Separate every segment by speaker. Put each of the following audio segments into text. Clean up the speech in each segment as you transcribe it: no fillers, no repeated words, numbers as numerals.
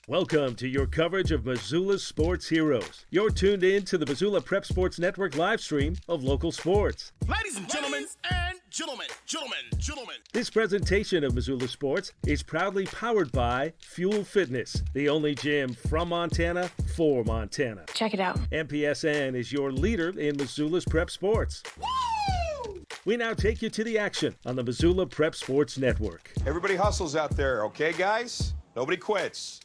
Speaker 1: Welcome to your coverage of Missoula's sports heroes. You're tuned in to the Missoula Prep Sports Network live stream of local sports.
Speaker 2: Ladies and gentlemen, gentlemen.
Speaker 1: This presentation of Missoula Sports is proudly powered by Fuel Fitness, the only gym from Montana for Montana.
Speaker 3: Check it out.
Speaker 1: MPSN is your leader in Missoula's prep sports.
Speaker 2: Woo!
Speaker 1: We now take you to the action on the Missoula Prep Sports Network.
Speaker 4: Everybody hustles out there, okay, guys? Nobody quits.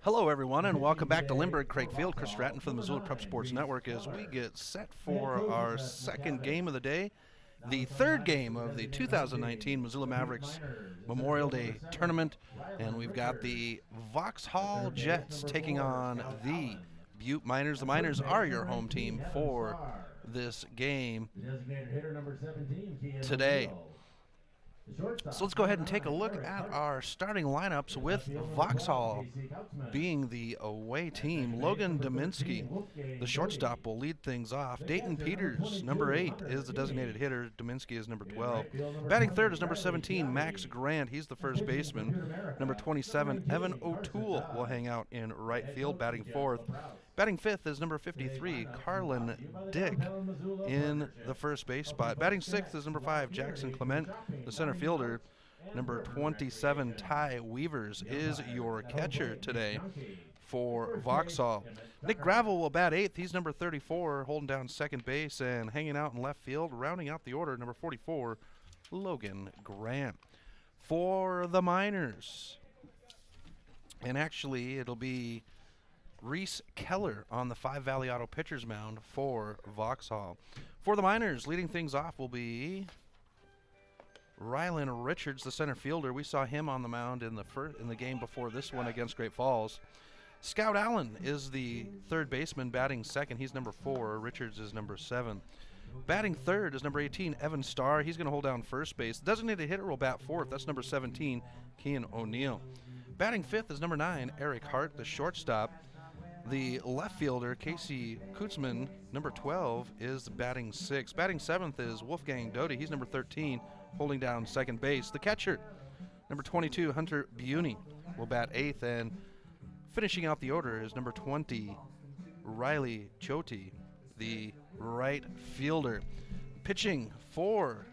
Speaker 5: Hello, everyone, and welcome back to Lindbergh Craig Field. Chris Stratton for the Missoula Prep Sports Network as we get set for our second game of the day, the third game of the 2019 Missoula Mavericks Memorial Day Tournament, and we've got the Vauxhall Jets taking on the Butte Miners. The Miners are your home team for this game today. So let's go ahead and take a look at our starting lineups with Vauxhall being the away team. Logan Dominski, the shortstop, will lead things off. Dayton Peters, number 8, is the designated hitter. Dominski is number 12. Batting third is number 17, Max Grant. He's the first baseman. Number 27, Evan O'Toole will hang out in right field, batting fourth. Batting fifth is number 53, Carlin Dick, in the first base spot. Batting sixth is number 5, Jackson Clement, the center fielder. Number 27, Ty Weavers, is your catcher today for Vauxhall. Nick Gravel will bat eighth. He's number 34, holding down second base and hanging out in left field. Rounding out the order, number 44, Logan Grant. For the Miners, and actually it'll be Reese Keller on the Five Valley Auto pitcher's mound for Vauxhall. For the Miners, leading things off will be Rylan Richards, the center fielder. We saw him on the mound in the game before this one against Great Falls. Scout Allen is the third baseman, batting second. He's number 4. Richards is number 7. Batting third is number 18, Evan Starr. He's going to hold down first base. Designated hitter will bat fourth. That's number 17, Kean O'Neill. Batting fifth is number 9, Eric Hart, the shortstop. The left fielder, Casey Kutzman, number 12, is batting sixth. Batting seventh is Wolfgang Doty. He's number 13, holding down second base. The catcher, number 22, Hunter Buni, will bat eighth. And finishing out the order is number 20, Riley Choti, the right fielder. Pitching for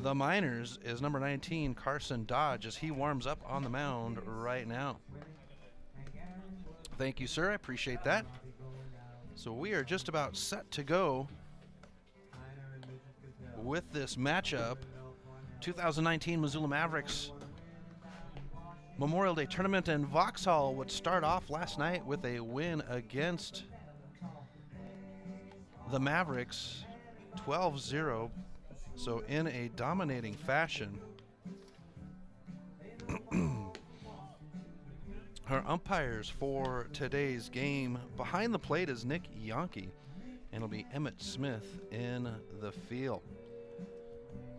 Speaker 5: the Miners is number 19, Carson Dodge, as he warms up on the mound right now. Thank you, sir. I appreciate that. So we are just about set to go with this matchup. 2019 Missoula Mavericks Memorial Day Tournament, and Vauxhall would start off last night with a win against the Mavericks, 12-0, so in a dominating fashion. Our umpires for today's game, behind the plate is Nick Yonke, and it'll be Emmett Smith in the field.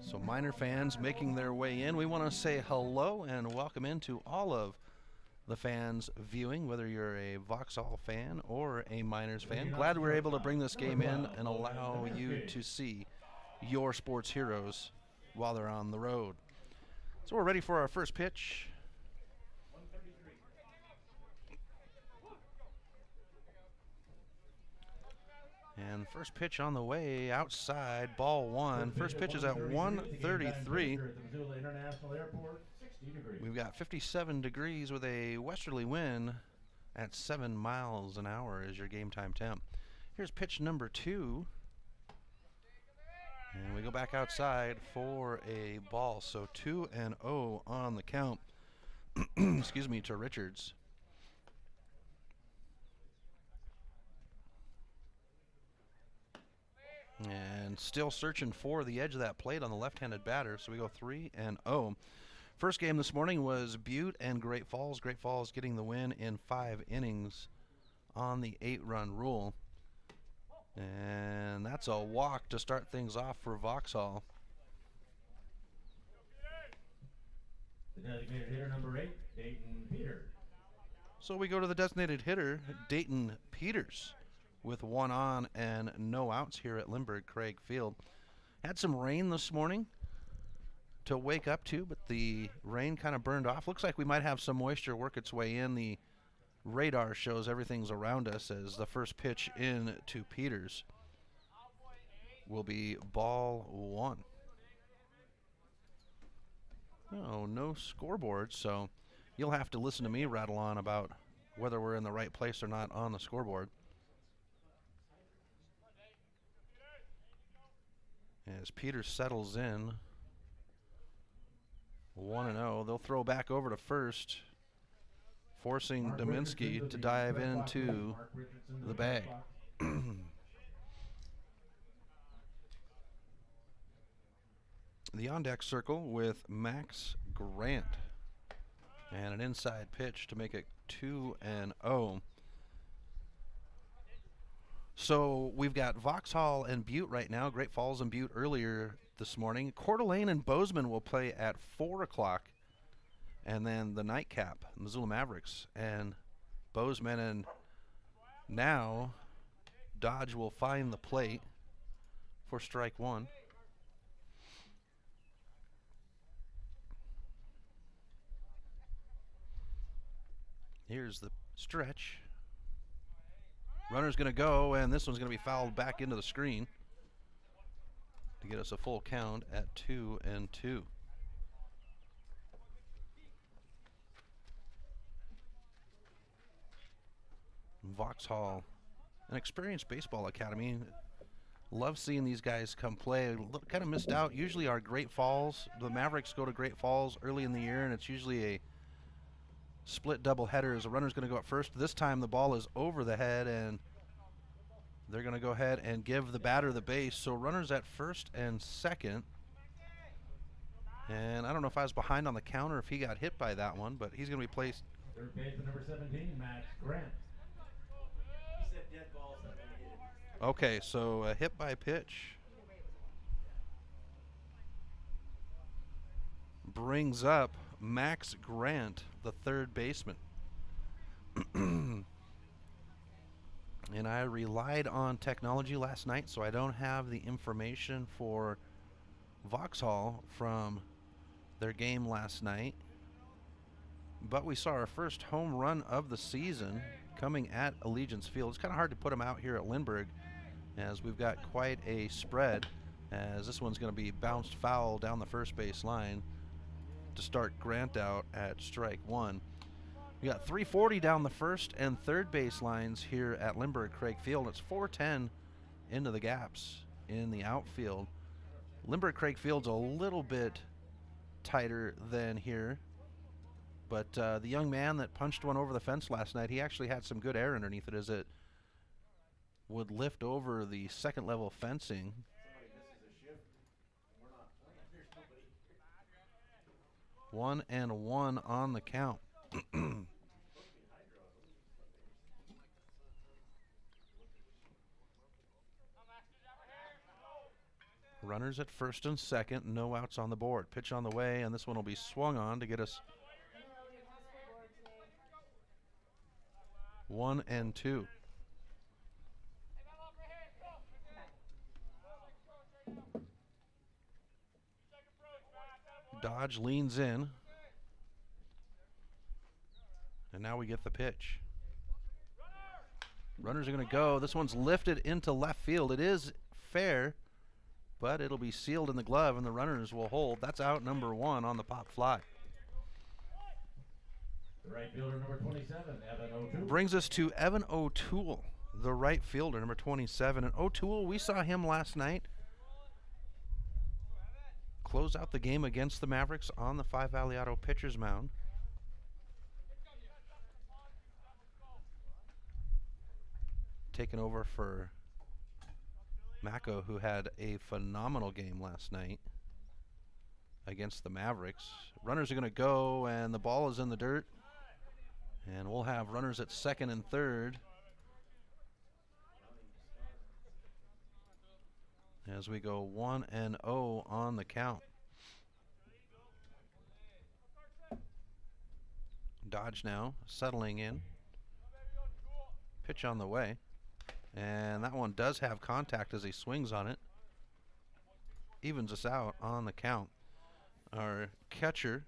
Speaker 5: So Miner fans making their way in, we want to say hello and welcome into all of the fans viewing, whether you're a Vauxhall fan or a Miners fan. Glad we're able to bring this game in and allow you to see your sports heroes while they're on the road. So we're ready for our first pitch. And first pitch on the way, outside, ball one. First pitch is at 133. We've got 57 degrees with a westerly wind at 7 miles an hour is your game time temp. Here's pitch number 2. And we go back outside for a ball. So 2-0 on the count. Excuse me, to Richards. And still searching for the edge of that plate on the left-handed batter. So we go 3-0. First game this morning was Butte and Great Falls. Great Falls getting the win in 5 innings on the 8-run rule. And that's a walk to start things off for Vauxhall.
Speaker 6: The designated hitter, number 8, Dayton Peters.
Speaker 5: So we go to the designated hitter, Dayton Peters, with 1 on and no outs here at Lindbergh Craig Field. Had some rain this morning, to wake up to, but the rain kind of burned off. Looks like we might have some moisture work its way in. The radar shows everything's around us as the first pitch in to Peters will be ball one. Oh, no scoreboard, so you'll have to listen to me rattle on about whether we're in the right place or not on the scoreboard. As Peters settles in, 1-0, they'll throw back over to first, forcing Dominski to dive into the bag. The on-deck circle with Max Grant. And an inside pitch to make it 2-0. So we've got Vauxhall and Butte right now. Great Falls and Butte earlier this morning. Coeur d'Alene and Bozeman will play at 4 o'clock. And then the nightcap, Missoula Mavericks and Bozeman. And now Dodge will find the plate for strike one. Here's the stretch. Runner's going to go, and this one's going to be fouled back into the screen to get us a full count at 2-2. Vauxhall, an experienced baseball academy. Love seeing these guys come play. Kind of missed out. Usually our Great Falls, the Mavericks go to Great Falls early in the year, and it's usually a split double header as the runner's going to go up first. This time the ball is over the head, and they're going to go ahead and give the batter the base. So runners at first and second. And I don't know if I was behind on the counter if he got hit by that one, but he's going to be placed.
Speaker 6: Third baseman number 17, Max Grant.
Speaker 5: Okay, so a hit by pitch brings up Max Grant, the third baseman. And I relied on technology last night, so I don't have the information for Vauxhall from their game last night. But we saw our first home run of the season coming at Allegiance Field. It's kind of hard to put them out here at Lindbergh, as we've got quite a spread, as this one's going to be bounced foul down the first base line to start Grant out at strike one. We got 340 down the first and third base lines here at Lindbergh Craig Field. It's 410 into the gaps in the outfield. Lindbergh Craig Field's a little bit tighter than here, but the young man that punched one over the fence last night, he actually had some good air underneath it as it would lift over the second level fencing. 1-1 on the count. Runners at first and second, no outs on the board. Pitch on the way, and this one will be swung on to get us 1-2. Dodge leans in, and now we get the pitch. Runners are going to go. This one's lifted into left field. It is fair, but it'll be sealed in the glove, and the runners will hold. That's out number one on the pop fly.
Speaker 6: The right fielder, number 27, Evan O'Toole.
Speaker 5: Brings us to Evan O'Toole, the right fielder, number 27. And O'Toole, we saw him last night close out the game against the Mavericks on the 5 Valley Auto pitcher's mound. Taking over for Mako, who had a phenomenal game last night against the Mavericks. Runners are going to go, and the ball is in the dirt. And we'll have runners at second and third as we go 1-0 on the count. Dodge now settling in. Pitch on the way. And that one does have contact as he swings on it. Evens us out on the count. Our catcher,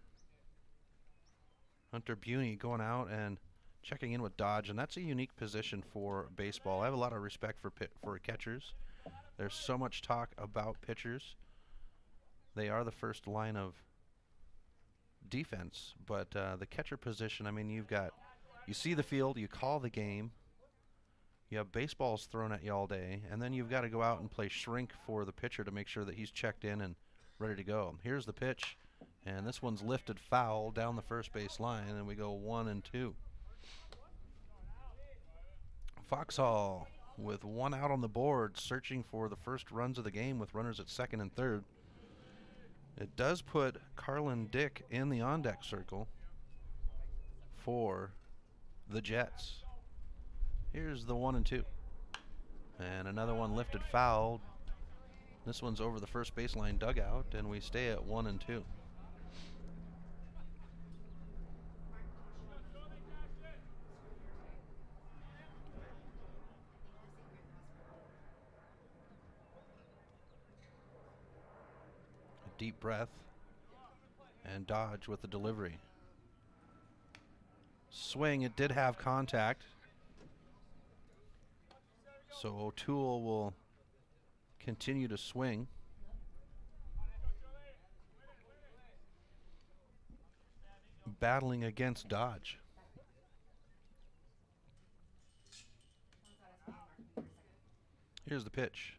Speaker 5: Hunter Buney, going out and checking in with Dodge, and that's a unique position for baseball. I have a lot of respect for catchers. There's so much talk about pitchers. They are the first line of defense, but the catcher position, I mean, you see the field, you call the game, you have baseballs thrown at you all day, and then you've got to go out and play shrink for the pitcher to make sure that he's checked in and ready to go. Here's the pitch, and this one's lifted foul down the first base line, and we go 1-2. Foxhall with one out on the board, searching for the first runs of the game with runners at second and third. It does put Carlin Dick in the on-deck circle for the Jets. Here's the 1-2. And another one lifted foul. This one's over the first baseline dugout, and we stay at 1-2. Deep breath, and Dodge with the delivery. Swing, it did have contact, so O'Toole will continue to swing. Battling against Dodge. Here's the pitch.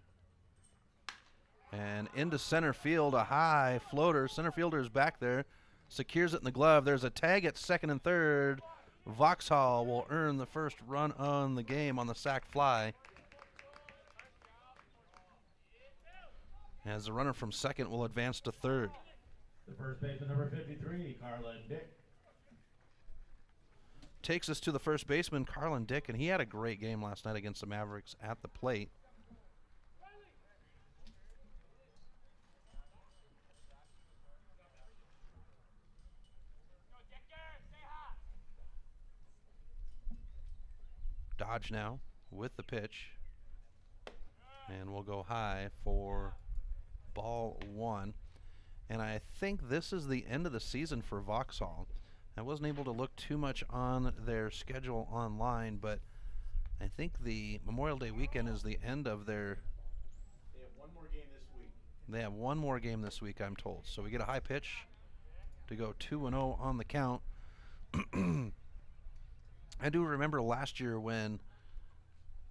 Speaker 5: And into center field, a high floater. Center fielder is back there, secures it in the glove. There's a tag at second and third. Vauxhall will earn the first run on the game on the sac fly. As the runner from second will advance to third.
Speaker 6: The first baseman, number 53, Carlin Dick.
Speaker 5: Takes us to the first baseman, Carlin Dick, and he had a great game last night against the Mavericks at the plate. Dodge now with the pitch, and we'll go high for ball one. And I think this is the end of the season for Vauxhall. I wasn't able to look too much on their schedule online, but I think the Memorial Day weekend is the end of their...
Speaker 6: They have one more game this week.
Speaker 5: They have one more game this week, I'm told. So we get a high pitch to go 2-0 on the count. I do remember last year when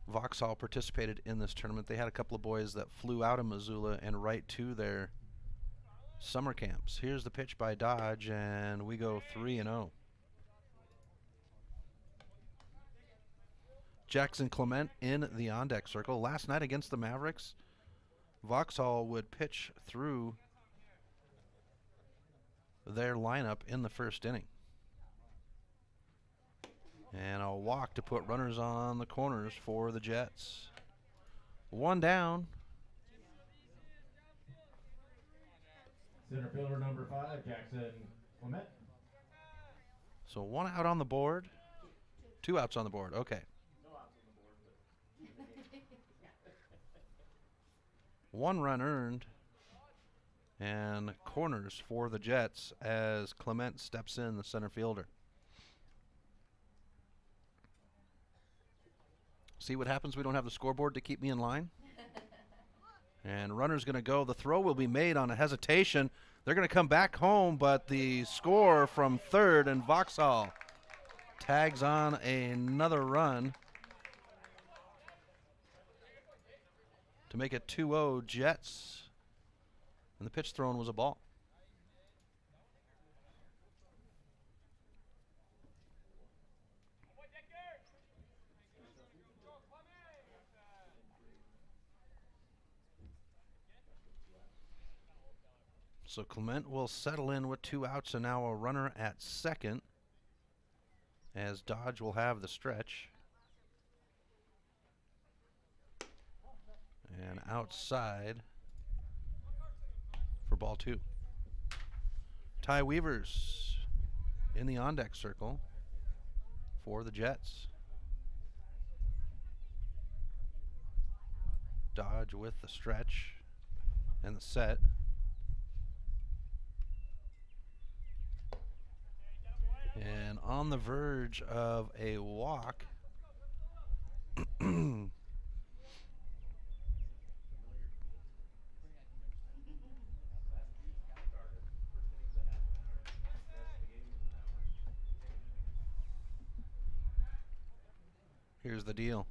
Speaker 5: Vauxhall participated in this tournament, they had a couple of boys that flew out of Missoula and right to their summer camps. Here's the pitch by Dodge, and we go 3-0. Jackson Clement in the on-deck circle. Last night against the Mavericks, Vauxhall would pitch through their lineup in the first inning. And a walk to put runners on the corners for the Jets. One down.
Speaker 6: Center fielder, number 5, Jackson Clement.
Speaker 5: So one out on the board. Two outs on the board. Okay. One run earned. And corners for the Jets as Clement steps in, the center fielder. See what happens? We don't have the scoreboard to keep me in line. And runner's going to go. The throw will be made on a hesitation. They're going to come back home, but the score from third, and Vauxhall tags on another run to make it 2-0 Jets. And the pitch thrown was a ball. So Clement will settle in with two outs and now a runner at second as Dodge will have the stretch. And outside for ball two. Ty Weavers in the on-deck circle for the Jets. Dodge with the stretch and the set. and on the verge of a walk. Here's the deal.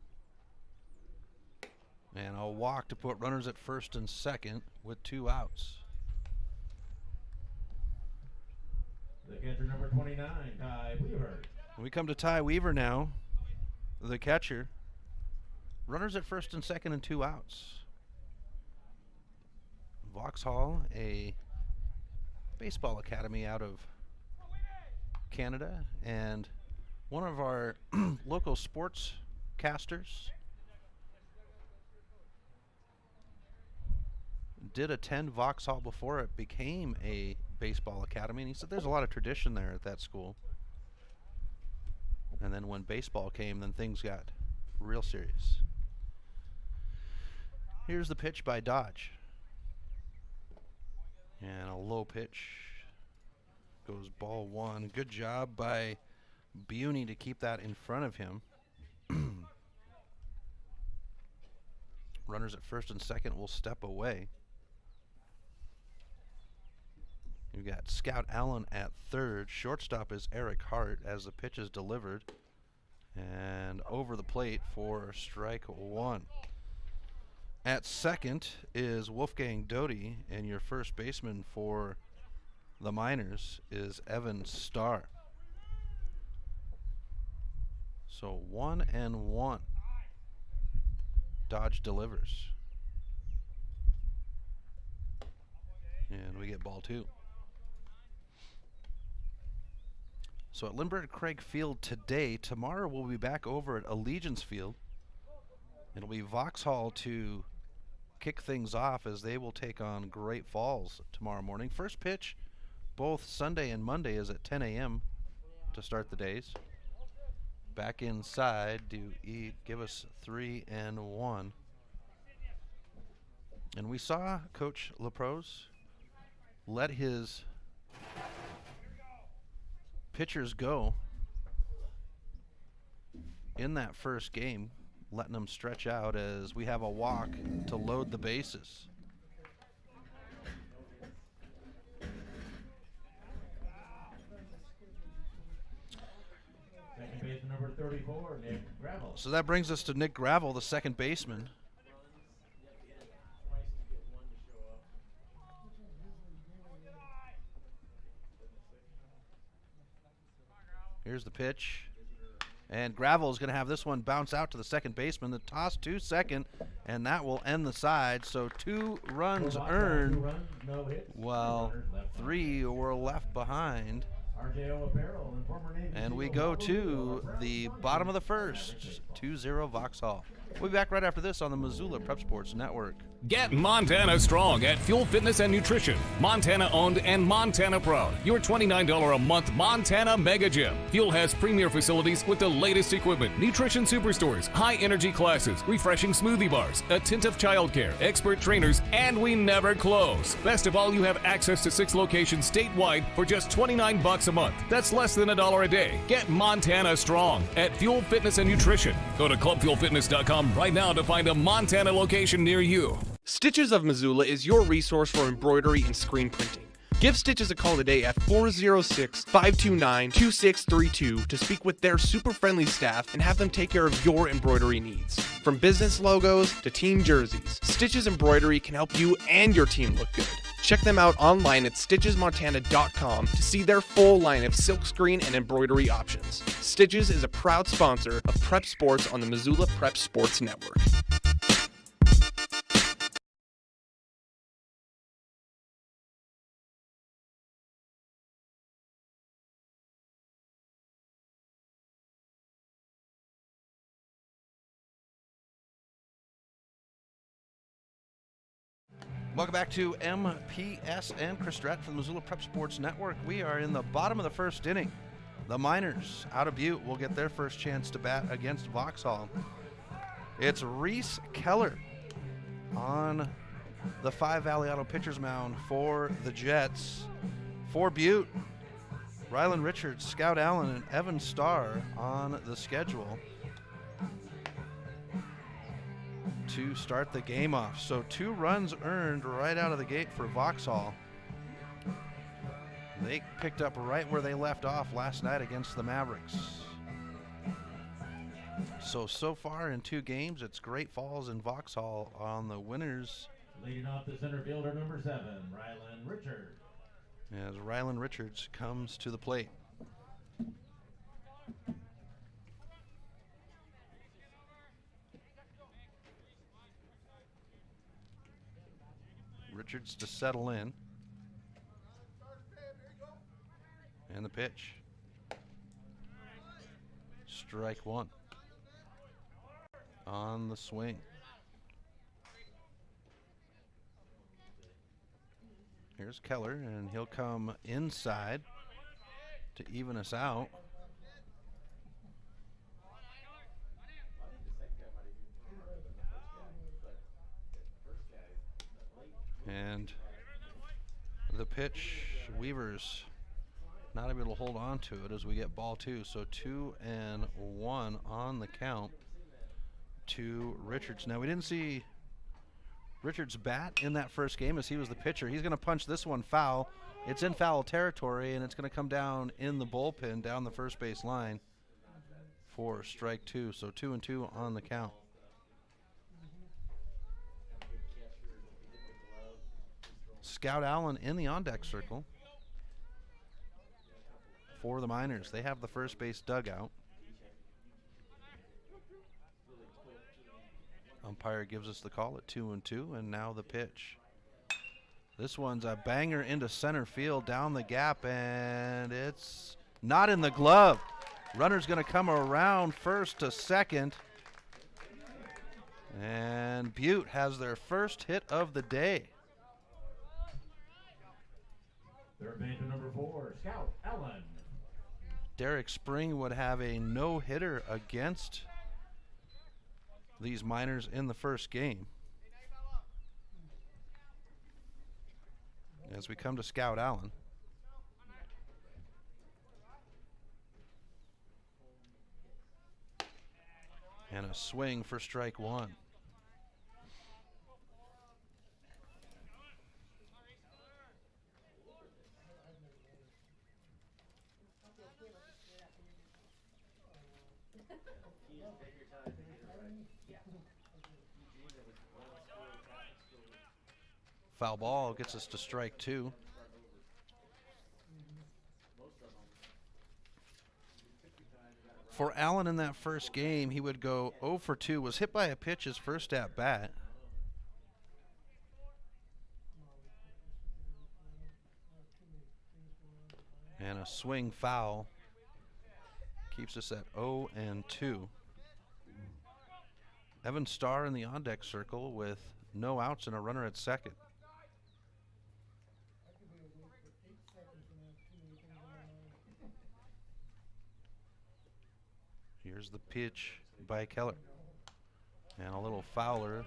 Speaker 5: And a walk to put runners at first and second with 2 outs.
Speaker 6: The catcher, number 29, Ty Weaver.
Speaker 5: We come to Ty Weaver now, the catcher. Runners at first and second and 2 outs. Vauxhall, a baseball academy out of Canada, and one of our local sports casters did attend Vauxhall before it became a baseball academy, and he said there's a lot of tradition there at that school. And then when baseball came, then things got real serious. Here's the pitch by Dodge. And a low pitch. Goes ball 1. Good job by Buni to keep that in front of him. Runners at first and second will step away. You've got Scout Allen at third. Shortstop is Eric Hart as the pitch is delivered. And over the plate for strike 1. At second is Wolfgang Doty, and your first baseman for the Miners is Evan Starr. So 1-1. Dodge delivers. And we get ball 2. So at Lindbergh Craig Field today. Tomorrow we'll be back over at Allegiance Field. It'll be Vauxhall to kick things off as they will take on Great Falls tomorrow morning. First pitch both Sunday and Monday is at 10 a.m. to start the days. Back inside to give us 3-1. And we saw Coach LaProse let his pitchers go in that first game, letting them stretch out as we have a walk to load the bases.
Speaker 6: Second baseman, number 34, Nick Gravel.
Speaker 5: So that brings us to Nick Gravel, the second baseman. Here's the pitch. And Gravel is going to have this one bounce out to the second baseman. The toss to second, and that will end the side. So 2 runs earned.
Speaker 6: 2 runs, no hits.
Speaker 5: Well, 3 were left behind.
Speaker 6: RJO Apparel and former Navy
Speaker 5: And we
Speaker 6: SEAL
Speaker 5: go
Speaker 6: Bubba
Speaker 5: to
Speaker 6: Lou
Speaker 5: the
Speaker 6: Apparel.
Speaker 5: bottom of the first. 2-0 Vauxhall. We'll be back right after this on the Missoula Prep Sports Network.
Speaker 2: Get Montana strong at Fuel Fitness and Nutrition. Montana owned and Montana proud. Your $29 a month Montana Mega Gym. Fuel has premier facilities with the latest equipment, nutrition superstores, high energy classes, refreshing smoothie bars, attentive childcare, expert trainers, and we never close. Best of all, you have access to 6 locations statewide for just $29 a month. That's less than $1 a day. Get Montana strong at Fuel Fitness and Nutrition. Go to clubfuelfitness.com right now to find a Montana location near you.
Speaker 3: Stitches of Missoula is your resource for embroidery and screen printing. Give Stitches a call today at 406-529-2632 to speak with their super friendly staff and have them take care of your embroidery needs. From business logos to team jerseys, Stitches Embroidery can help you and your team look good. Check them out online at stitchesmontana.com to see their full line of silkscreen and embroidery options. Stitches is a proud sponsor of Prep Sports on the Missoula Prep Sports Network.
Speaker 5: Welcome back to MPSN. Chris Stratton from the Missoula Prep Sports Network. We are in the bottom of the first inning. The Miners out of Butte will get their first chance to bat against Vauxhall. It's Reese Keller on the 5 Valley Auto pitcher's mound for the Jets. For Butte, Rylan Richards, Scout Allen, and Evan Starr on the schedule to start the game off. So 2 runs earned right out of the gate for Vauxhall. They picked up right where they left off last night against the Mavericks. So far in 2 games, it's Great Falls and Vauxhall on the winners.
Speaker 6: Leading off the center fielder, number 7, Rylan Richards.
Speaker 5: As Rylan Richards comes to the plate. Richards to settle in. And the pitch. Strike 1. On the swing. Here's Keller, and he'll come inside to even us out. And the pitch, Weaver's not able to hold on to it as we get ball 2. So 2-1 on the count to Richards. Now, we didn't see Richards bat in that first game as he was the pitcher. He's going to punch this one foul. It's in foul territory, and it's going to come down in the bullpen down the first base line for strike 2. So 2-2 on the count. Scout Allen in the on-deck circle for the Miners. They have the first base dugout. Umpire gives us the call at 2-2, and now the pitch. This one's a banger into center field down the gap, and it's not in the glove. Runner's going to come around first to second. And Butte has their first hit of the day.
Speaker 6: Third baseman, number 4, Scout Allen.
Speaker 5: Derek Spring would have a no-hitter against these Miners in the first game. As we come to Scout Allen. And a swing for strike 1. Foul ball gets us to strike 2. For Allen in that first game, he would go 0 for 2, was hit by a pitch his first at bat. And a swing foul keeps us at 0-2. Evan Starr in the on-deck circle with no outs and a runner at second. Here's the pitch by Keller. And a little fouler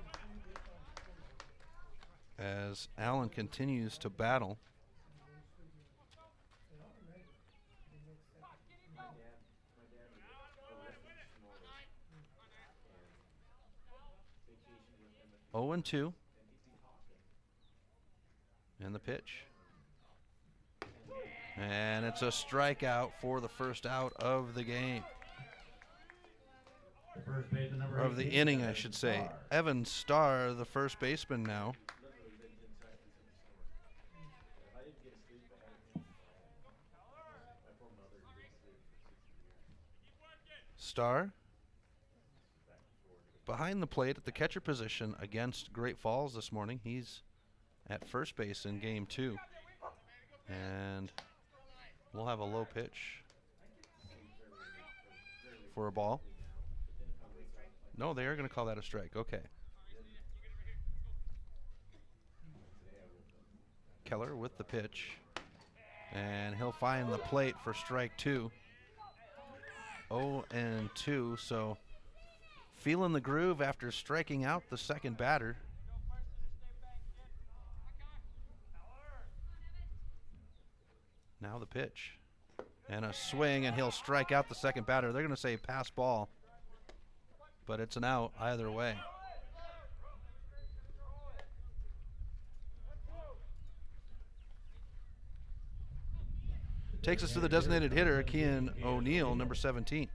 Speaker 5: as Allen continues to battle. Oh and 2. And the pitch. And it's a strikeout for the first out of the game. Of the inning, I should say. Evan Starr, the first baseman now. Starr behind the plate at the catcher position against Great Falls this morning. He's at first base in game 2. And we'll have a low pitch for a ball. No, they are going to call that a strike. Okay. Keller with the pitch. And he'll find the plate for strike 2. 0-2, so feeling the groove after striking out the second batter. Now the pitch. And a swing, and he'll strike out the second batter. They're going to say pass ball, but it's an out either way. Takes us to the designated hitter, Kean O'Neill, number 17.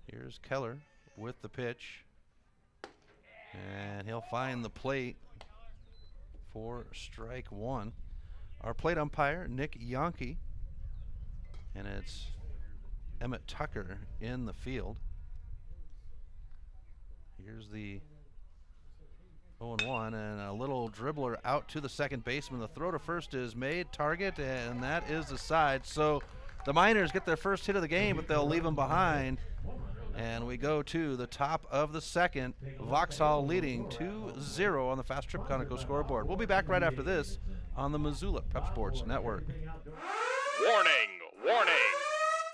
Speaker 5: Here's Keller with the pitch. And he'll find the plate for strike one. Our plate umpire, Nick Yonke. And it's Emmett Tucker in the field. Here's the 0-1, and a little dribbler out to the second baseman. The throw to first is made, target, and that is the side. So the Miners get their first hit of the game, but they'll leave them behind. And we go to the top of the second. Vauxhall leading 2-0 on the Fast Trip Conoco scoreboard. We'll be back right after this on the Missoula Prep Sports Network.
Speaker 7: Warning, warning.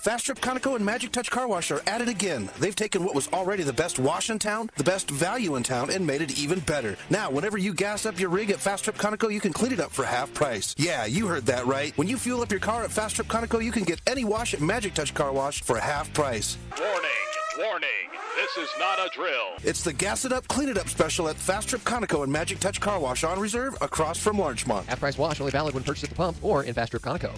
Speaker 7: Fast Trip Conoco and Magic Touch Car Wash are at it again. They've taken what was already the best wash in town, the best value in town, and made it even better. Now, whenever you gas up your rig at Fast Trip Conoco, you can clean it up for half price. Yeah, you heard that right. When you fuel up your car at Fast Trip Conoco, you can get any wash at Magic Touch Car Wash for half price.
Speaker 8: Warning, warning. This is not a drill.
Speaker 7: It's the Gas It Up, Clean It Up special at Fast Trip Conoco and Magic Touch Car Wash on reserve across from Larchmont.
Speaker 9: Half price wash only valid when purchased at the pump or in Fast Trip Conoco.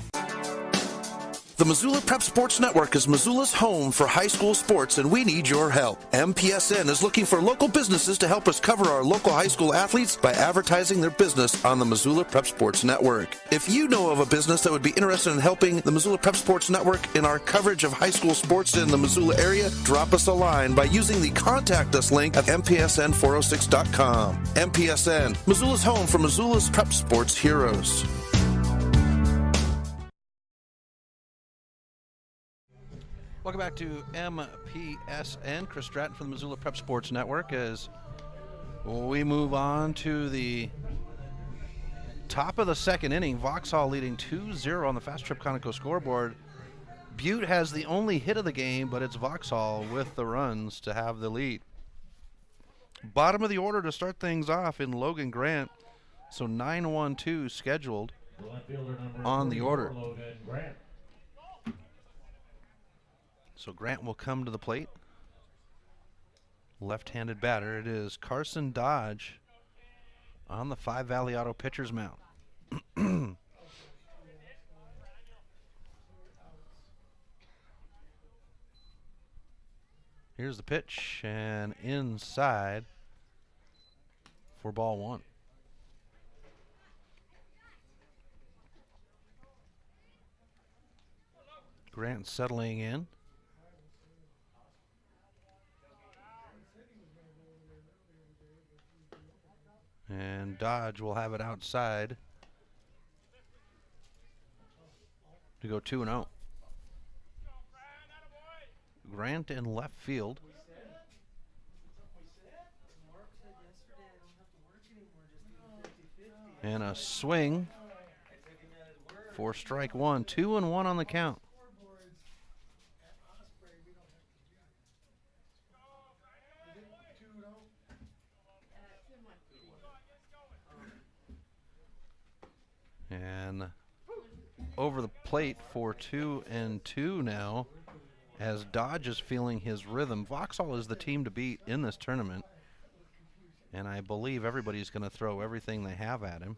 Speaker 7: The Missoula Prep Sports Network is Missoula's home for high school sports, and we need your help. MPSN is looking for local businesses to help us cover our local high school athletes by advertising their business on the Missoula Prep Sports Network. If you know of a business that would be interested in helping the Missoula Prep Sports Network in our coverage of high school sports in the Missoula area, drop us a line by using the Contact Us link at MPSN406.com. MPSN, Missoula's home for Missoula's Prep Sports heroes.
Speaker 5: Welcome back to MPSN. Chris Stratton from the Missoula Prep Sports Network as we move on to the top of the second inning. Vauxhall leading 2-0 on the Fast Trip Conoco scoreboard. Butte has the only hit of the game, but it's Vauxhall with the runs to have the lead. Bottom of the order to start things off in Logan Grant. So 9-1-2 scheduled on the order. So Grant will come to the plate. Left-handed batter. It is Carson Dodge on the Five Valley Auto pitcher's mound. Here's the pitch, and inside for ball one. Grant settling in. And Dodge will have it outside to go 2-0. Grant in left field. And a swing for strike one. 2-1 on the count. And over the plate for 2-2 now, as Dodge is feeling his rhythm. Vauxhall is the team to beat in this tournament, and I believe everybody's going to throw everything they have at him.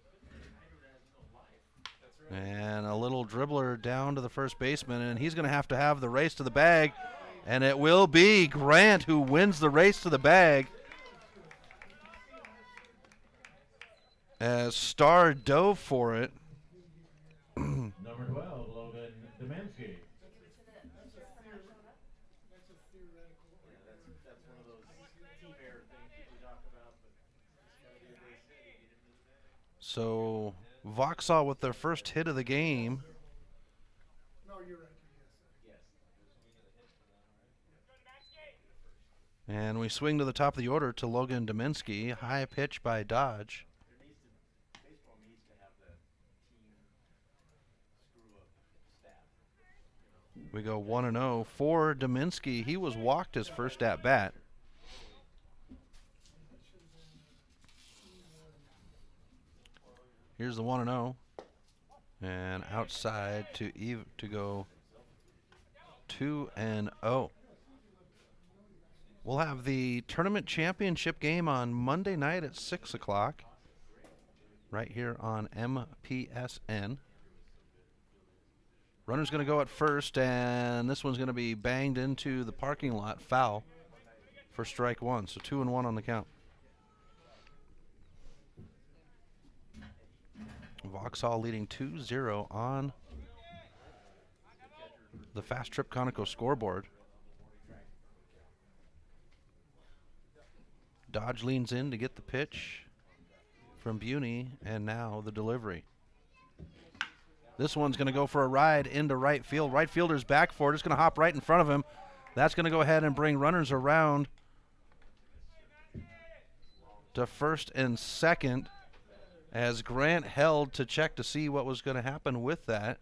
Speaker 5: And a little dribbler down to the first baseman, and he's going to have the race to the bag, and it will be Grant who wins the race to the bag. As Starr dove for it.
Speaker 6: Number 12, Logan Demensky.
Speaker 5: So Vauxhall with their first hit of the game. And we swing to the top of the order to Logan Demensky. High pitch by Dodge. We go 1-0 for Demensky. He was walked his first at bat. Here's the 1-0. And outside to go 2-0. We'll have the tournament championship game on Monday night at 6 o'clock. Right here on MPSN. Runner's going to go at first, and this one's going to be banged into the parking lot. Foul for strike one. So 2-1 on the count. Vauxhall leading 2-0 on the Fast Trip Conoco scoreboard. Dodge leans in to get the pitch from Buney, and now the delivery. This one's going to go for a ride into right field. Right fielder's back for it. It's going to hop right in front of him. That's going to go ahead and bring runners around to first and second, as Grant held to check to see what was going to happen with that.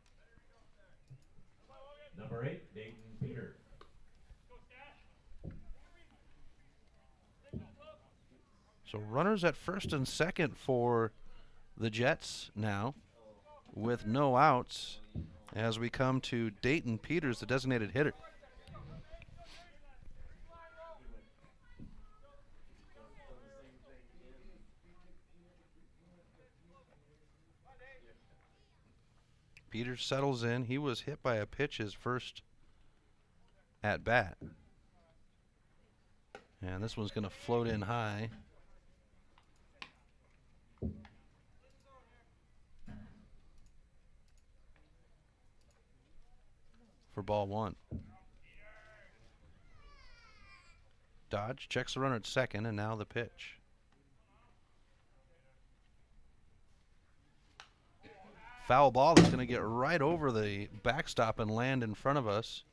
Speaker 6: Number 8, Dayton Peters.
Speaker 5: So runners at first and second for the Jets now, with no outs, as we come to Dayton Peters, the designated hitter. Peters settles in. He was hit by a pitch his first at bat. And this one's going to float in high. For ball one. Dodge checks the runner at second, and now the pitch. Foul ball that's going to get right over the backstop and land in front of us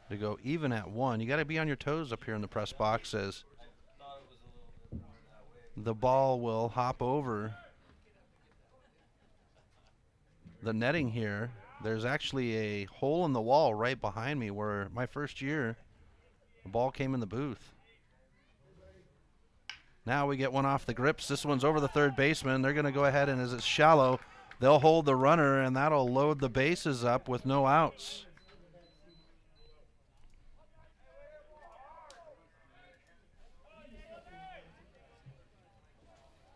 Speaker 5: to go even at one. You got to be on your toes up here in the press box, as the ball will hop over the netting here. There's actually a hole in the wall right behind me where my first year the ball came in the booth. Now we get one off the grips. This one's over the third baseman. They're going to go ahead, and as it's shallow, they'll hold the runner, and that'll load the bases up with no outs.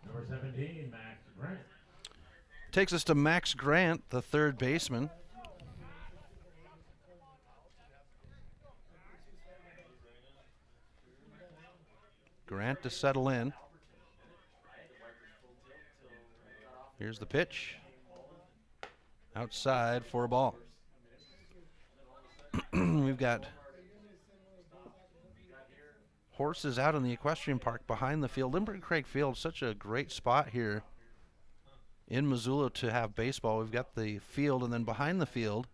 Speaker 6: Number 17, Max Grant.
Speaker 5: Takes us to Max Grant, the third baseman. Grant to settle in. Here's the pitch. Outside for a ball. We've got horses out in the equestrian park behind the field. Lindbergh Craig Field, such a great spot here in Missoula to have baseball. We've got the field, and then behind the field,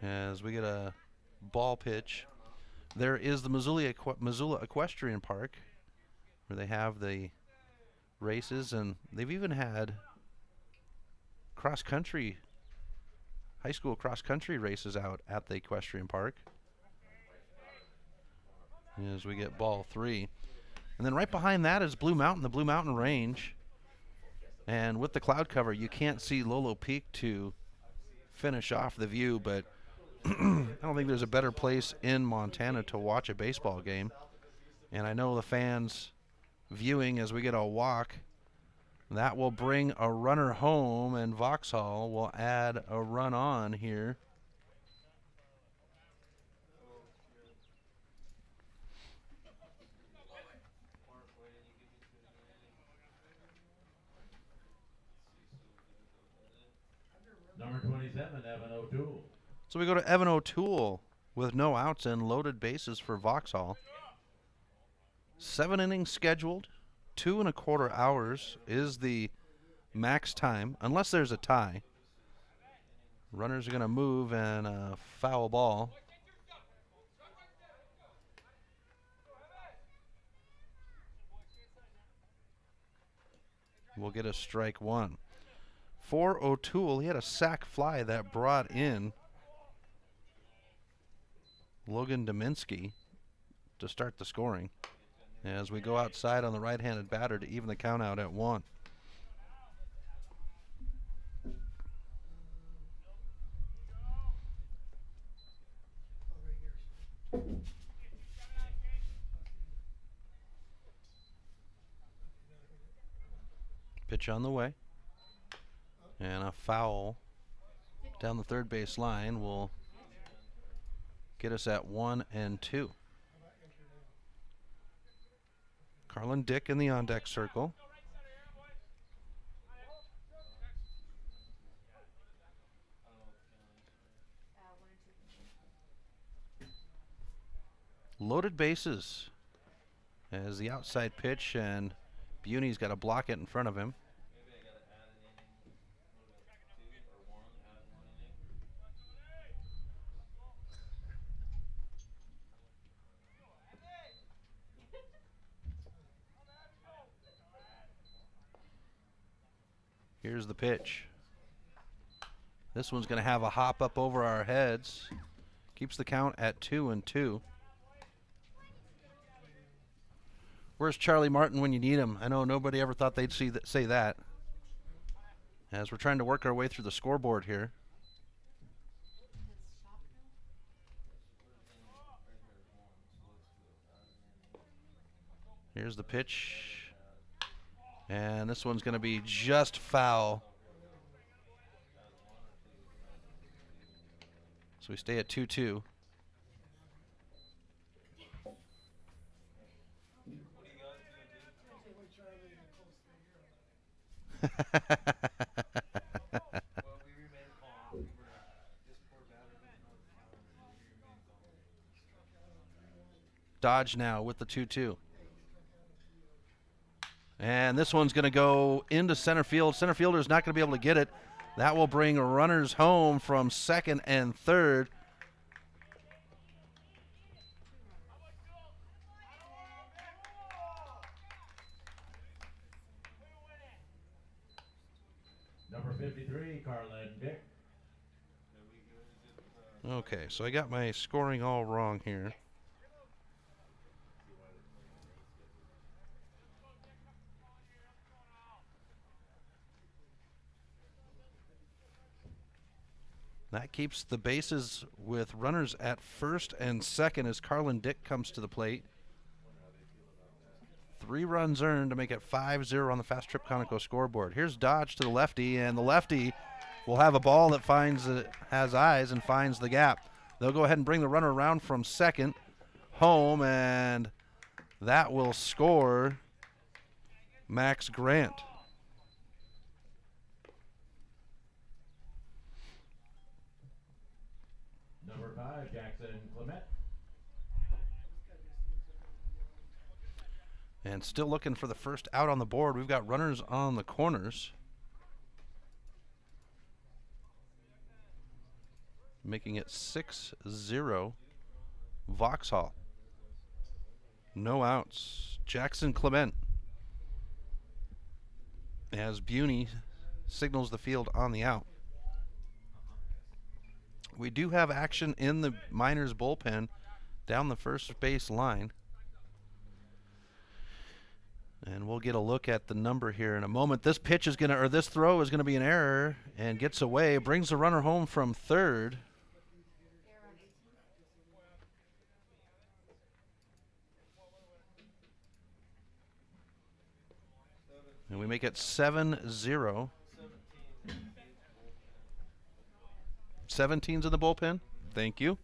Speaker 5: as we get a ball pitch, there is the Missoula Equestrian Park, where they have the races, and they've even had cross-country, high school cross-country races out at the equestrian park. As we get ball three. And then right behind that is Blue Mountain, the Blue Mountain Range. And with the cloud cover, you can't see Lolo Peak to finish off the view, but I don't think there's a better place in Montana to watch a baseball game. And I know the fans viewing as we get a walk, that will bring a runner home, and Vauxhall will add a run on here.
Speaker 6: Number 27, Evan O'Toole.
Speaker 5: So we go to Evan O'Toole with no outs and loaded bases for Vauxhall. 7 innings scheduled. 2.25 hours is the max time, unless there's a tie. Runners are going to move, and a foul ball. We'll get a strike one. For O'Toole, he had a sac fly that brought in Logan Dominski to start the scoring, as we go outside on the right-handed batter to even the count out at 1. Pitch on the way. And a foul down the third base line will get us at 1-2. Carlin Dick in the on-deck circle. Loaded bases as the outside pitch, and Buney's got to block it in front of him. Here's the pitch. This one's going to have a hop up over our heads. Keeps the count at 2-2. Where's Charlie Martin when you need him? I know nobody ever thought they'd say that. As we're trying to work our way through the scoreboard here. Here's the pitch. And this one's going to be just foul. So we stay at 2-2. Dodge now with the 2-2. And this one's going to go into center field. Center fielder's not going to be able to get it. That will bring runners home from second and third.
Speaker 6: Number 53, Carlin Dick.
Speaker 5: Okay, so I got my scoring all wrong here. That keeps the bases with runners at first and second as Carlin Dick comes to the plate. 3 runs earned to make it 5-0 on the Fast Trip Conoco scoreboard. Here's Dodge to the lefty, and the lefty will have a ball that has eyes and finds the gap. They'll go ahead and bring the runner around from second home, and that will score Max Grant.
Speaker 6: Number 5, Jackson Clement.
Speaker 5: And still looking for the first out on the board. We've got runners on the corners. Making it 6-0 Vauxhall. No outs. Jackson Clement as Buney signals the field on the out. We do have action in the Miners bullpen down the first base line. And we'll get a look at the number here in a moment. This pitch is going to, or this throw is going to be an error and gets away, brings the runner home from third. And we make it 7-0. 17's in the bullpen. Thank you.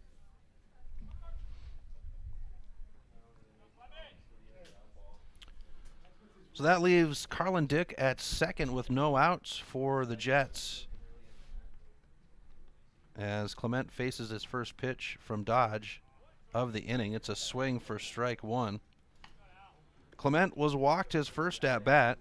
Speaker 5: So that leaves Carlin Dick at second with no outs for the Jets. As Clement faces his first pitch from Dodge of the inning. It's a swing for strike one. Clement was walked his first at bat.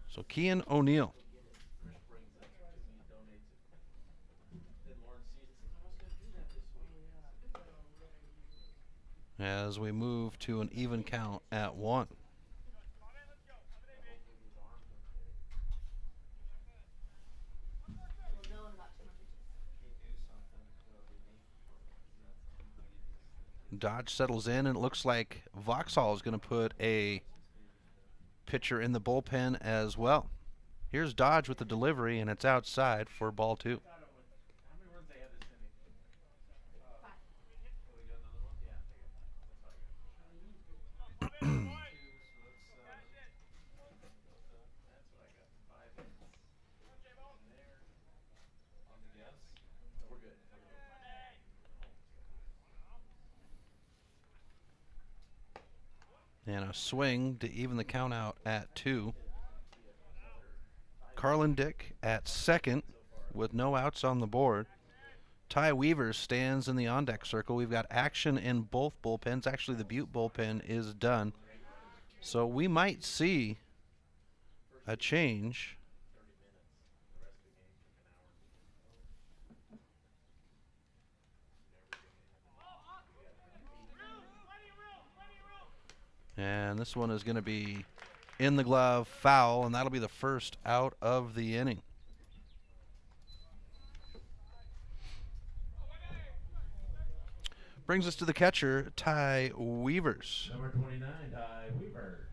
Speaker 5: So Kean O'Neill. As we move to an even count at 1. Dodge settles in, and it looks like Vauxhall is going to put a pitcher in the bullpen as well. Here's Dodge with the delivery, and it's outside for ball 2. And a swing to even the count out at 2. Carlin Dick at second with no outs on the board. Ty Weaver stands in the on-deck circle. We've got action in both bullpens. Actually, the Butte bullpen is done. So we might see a change. And this one is going to be in the glove, foul, and that'll be the first out of the inning. Brings us to the catcher, Ty Weavers.
Speaker 6: Number 29, Ty Weaver.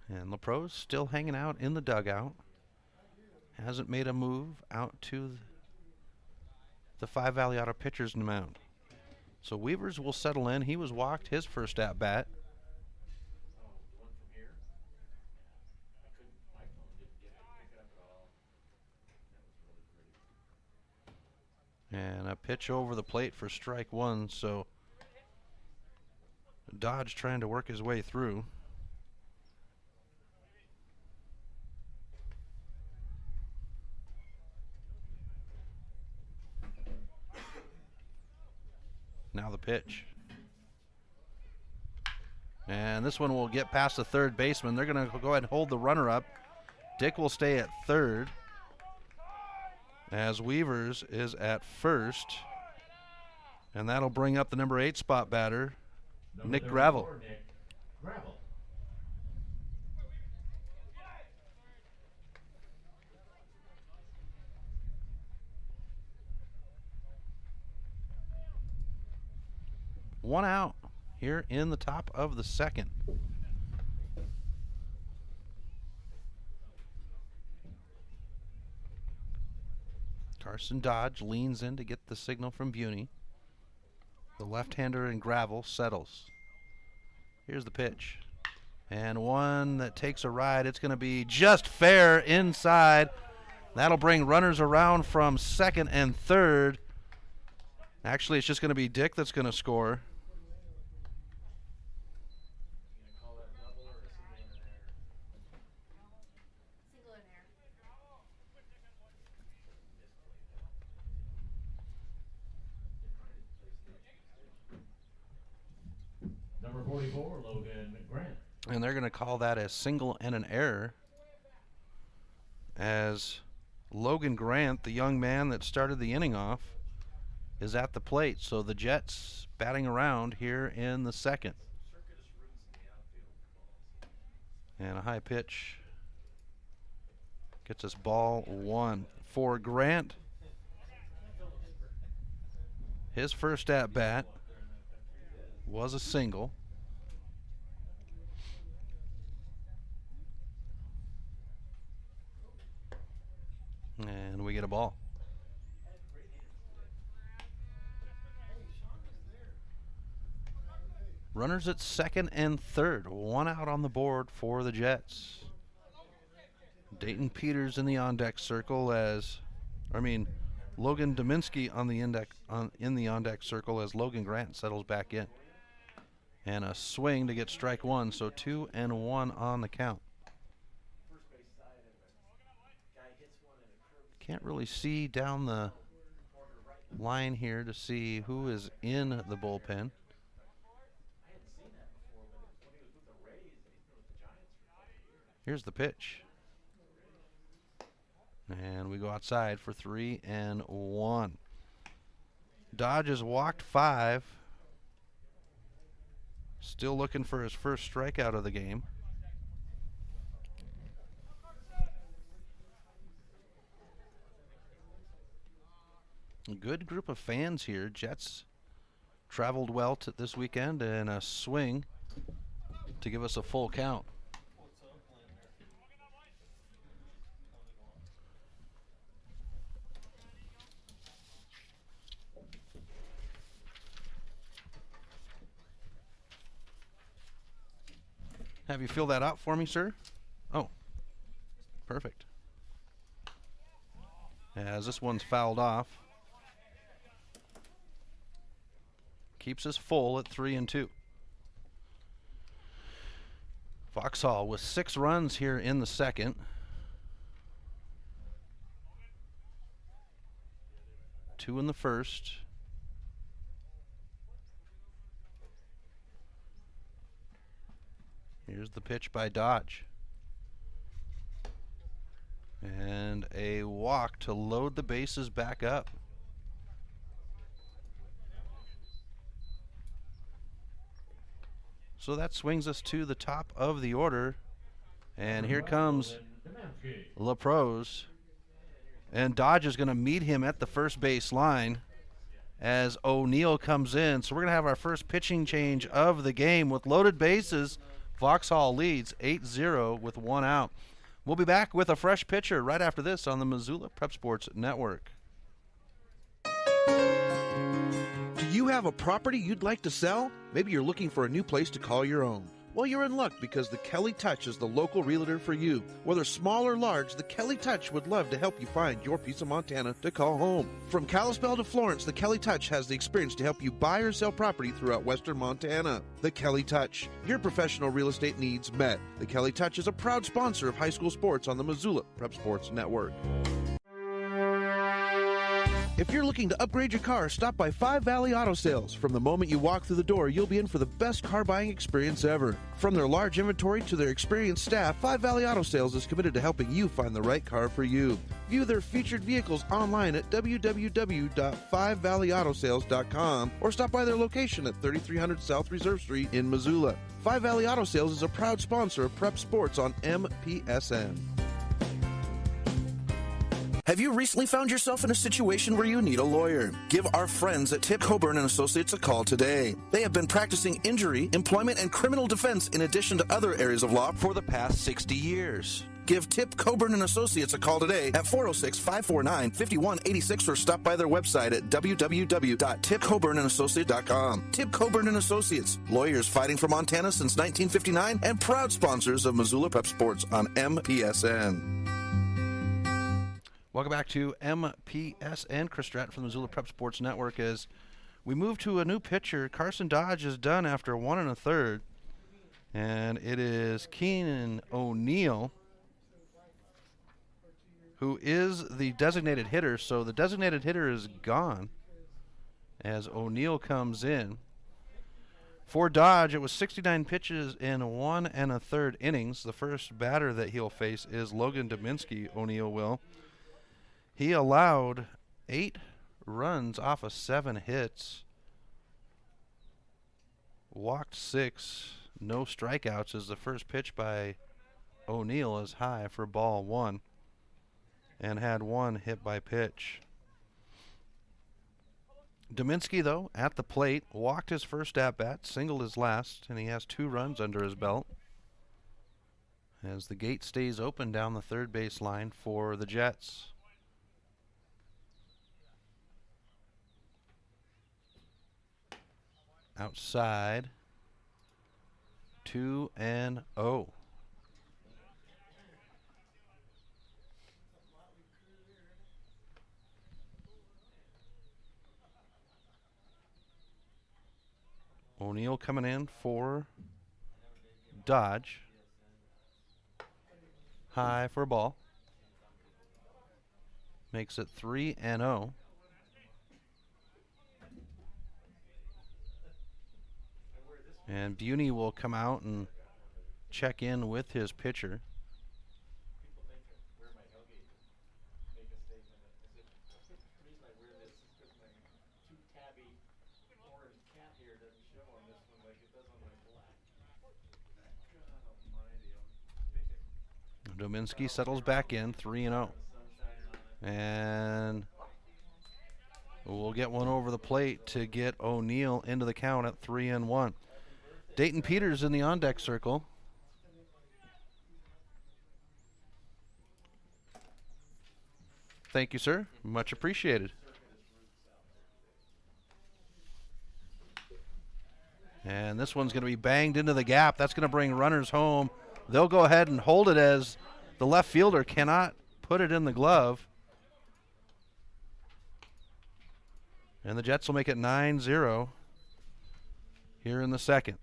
Speaker 5: And LaPro's still hanging out in the dugout. Hasn't made a move out to the 5 Valley Auto pitcher's mound. So Weavers will settle in. He was walked his first at bat. And a pitch over the plate for strike 1. So Dodge trying to work his way through. Now the pitch. And this one will get past the third baseman. They're going to go ahead and hold the runner up. Dick will stay at third, as Weavers is at first. And that'll bring up the number 8 spot batter, Nick Gravel.
Speaker 6: Nick Gravel.
Speaker 5: One out here in the top of the second. Carson Dodge leans in to get the signal from Buney. The left-hander in Gravel settles. Here's the pitch. And one that takes a ride. It's going to be just fair inside. That'll bring runners around from second and third. Actually, it's just going to be Dick that's going to score.
Speaker 6: Number 44, Logan Grant.
Speaker 5: And they're going to call that a single and an error, as Logan Grant, the young man that started the inning off, is at the plate. So the Jets batting around here in the second. And a high pitch gets us ball 1 for Grant. His first at bat was a single. And we get a ball. Runners at second and third. 1 out on the board for the Jets. Dayton Peters in the on-deck circle Logan Dominski on the in the on-deck circle as Logan Grant settles back in. And a swing to get strike 1, so 2-1 on the count. Can't really see down the line here to see who is in the bullpen. Here's the pitch. And we go outside for 3-1. Dodge has walked 5. Still looking for his first strikeout of the game. A good group of fans here. Jets traveled well this weekend, and a swing to give us a full count. Have you fill that out for me, sir? Oh, perfect. As this one's fouled off. Keeps us full at 3-2. Vauxhall with 6 runs here in the second. Two in the first. Here's the pitch by Dodge. And a walk to load the bases back up. So that swings us to the top of the order. And here comes LaProse. And Dodge is going to meet him at the first base line as O'Neill comes in. So we're going to have our first pitching change of the game with loaded bases. Vauxhall leads 8-0 with 1 out. We'll be back with a fresh pitcher right after this on the Missoula Prep Sports Network.
Speaker 7: Do you have a property you'd like to sell? Maybe you're looking for a new place to call your own. Well, you're in luck because the Kelly Touch is the local realtor for you. Whether small or large, the Kelly Touch would love to help you find your piece of Montana to call home. From Kalispell to Florence, the Kelly Touch has the experience to help you buy or sell property throughout western Montana. The Kelly Touch, your professional real estate needs met. The Kelly Touch is a proud sponsor of high school sports on the Missoula Prep Sports Network. If you're looking to upgrade your car, stop by Five Valley Auto Sales. From the moment you walk through the door, you'll be in for the best car buying experience ever. From their large inventory to their experienced staff, Five Valley Auto Sales is committed to helping you find the right car for you. View their featured vehicles online at www.5valleyautosales.com or stop by their location at 3300 South Reserve Street in Missoula. Five Valley Auto Sales is a proud sponsor of Prep Sports on MPSN. Have you recently found yourself in a situation where you need a lawyer? Give our friends at Tip Coburn & Associates a call today. They have been practicing injury, employment, and criminal defense in addition to other areas of law for the past 60 years. Give Tip Coburn & Associates a call today at 406-549-5186 or stop by their website at www.tipcoburnandassociates.com. Tip Coburn & Associates, lawyers fighting for Montana since 1959 and proud sponsors of Missoula Prep Sports on MPSN.
Speaker 5: Welcome back to MPSN. Chris Stratton from the Missoula Prep Sports Network. As we move to a new pitcher, Carson Dodge is done after 1 1/3. And it is Keenan O'Neill who is the designated hitter. So the designated hitter is gone as O'Neill comes in. For Dodge, it was 69 pitches in 1 1/3 innings. The first batter that he'll face is Logan Dominski, O'Neill will. He allowed 8 runs off of 7 hits, walked 6, no strikeouts as the first pitch by O'Neill is high for ball 1 and had 1 hit by pitch. Dominski, though, at the plate, walked his first at-bat, singled his last, and he has 2 runs under his belt as the gate stays open down the third base line for the Jets. Outside, 2-0. O'Neill coming in for Dodge. High for a ball. Makes it 3-0. And Buney will come out and check in with his pitcher. Dominski settles back in, 3-0. And we'll get one over the plate to get O'Neill into the count at 3-1. Dayton Peters in the on-deck circle. Thank you, sir. Much appreciated. And this one's going to be banged into the gap. That's going to bring runners home. They'll go ahead and hold it as the left fielder cannot put it in the glove. And the Jets will make it 9-0 here in the second.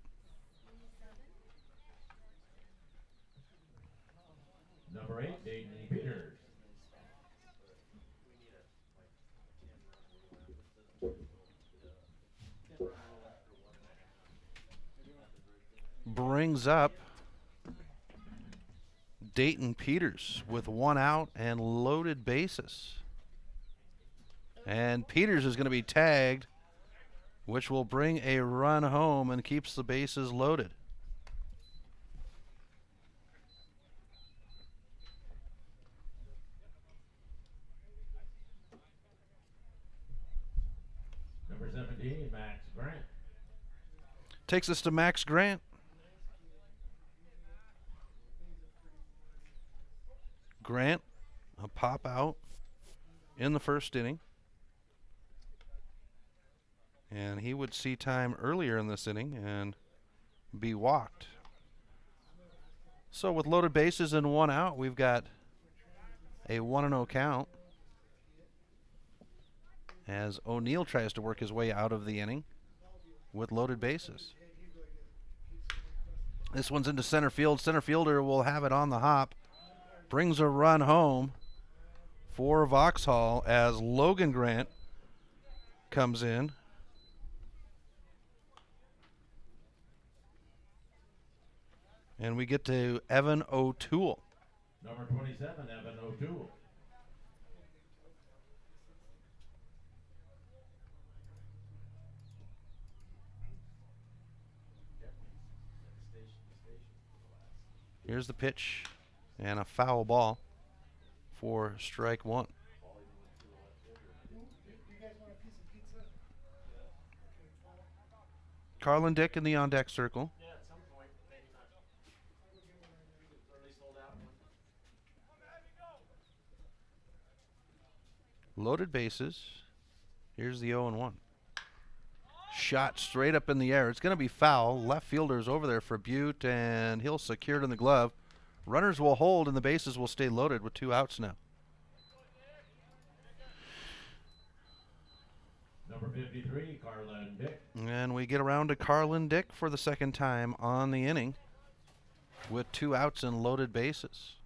Speaker 5: brings up Dayton Peters with 1 out and loaded bases. And Peters is going to be tagged, which will bring a run home and keeps the bases loaded.
Speaker 6: Number 17, Max Grant.
Speaker 5: Takes us to Max Grant. Grant, a pop out in the first inning. And he would see time earlier in this inning and be walked. So with loaded bases and 1 out, we've got a 1-0 count as O'Neill tries to work his way out of the inning with loaded bases. This one's into center field. Center fielder will have it on the hop. Brings a run home for Vauxhall as Logan Grant comes in. And we get to Evan O'Toole.
Speaker 6: Number 27, Evan O'Toole.
Speaker 5: Here's the pitch and a foul ball for strike 1. Carlin Dick in the on-deck circle. Loaded bases. Here's the 0-1. Shot straight up in the air. It's going to be foul. Left fielder's over there for Butte, and he'll secure it in the glove. Runners will hold, and the bases will stay loaded with 2 outs now.
Speaker 6: Number 53, Carlin Dick.
Speaker 5: And we get around to Carlin Dick for the second time on the inning with 2 outs and loaded bases.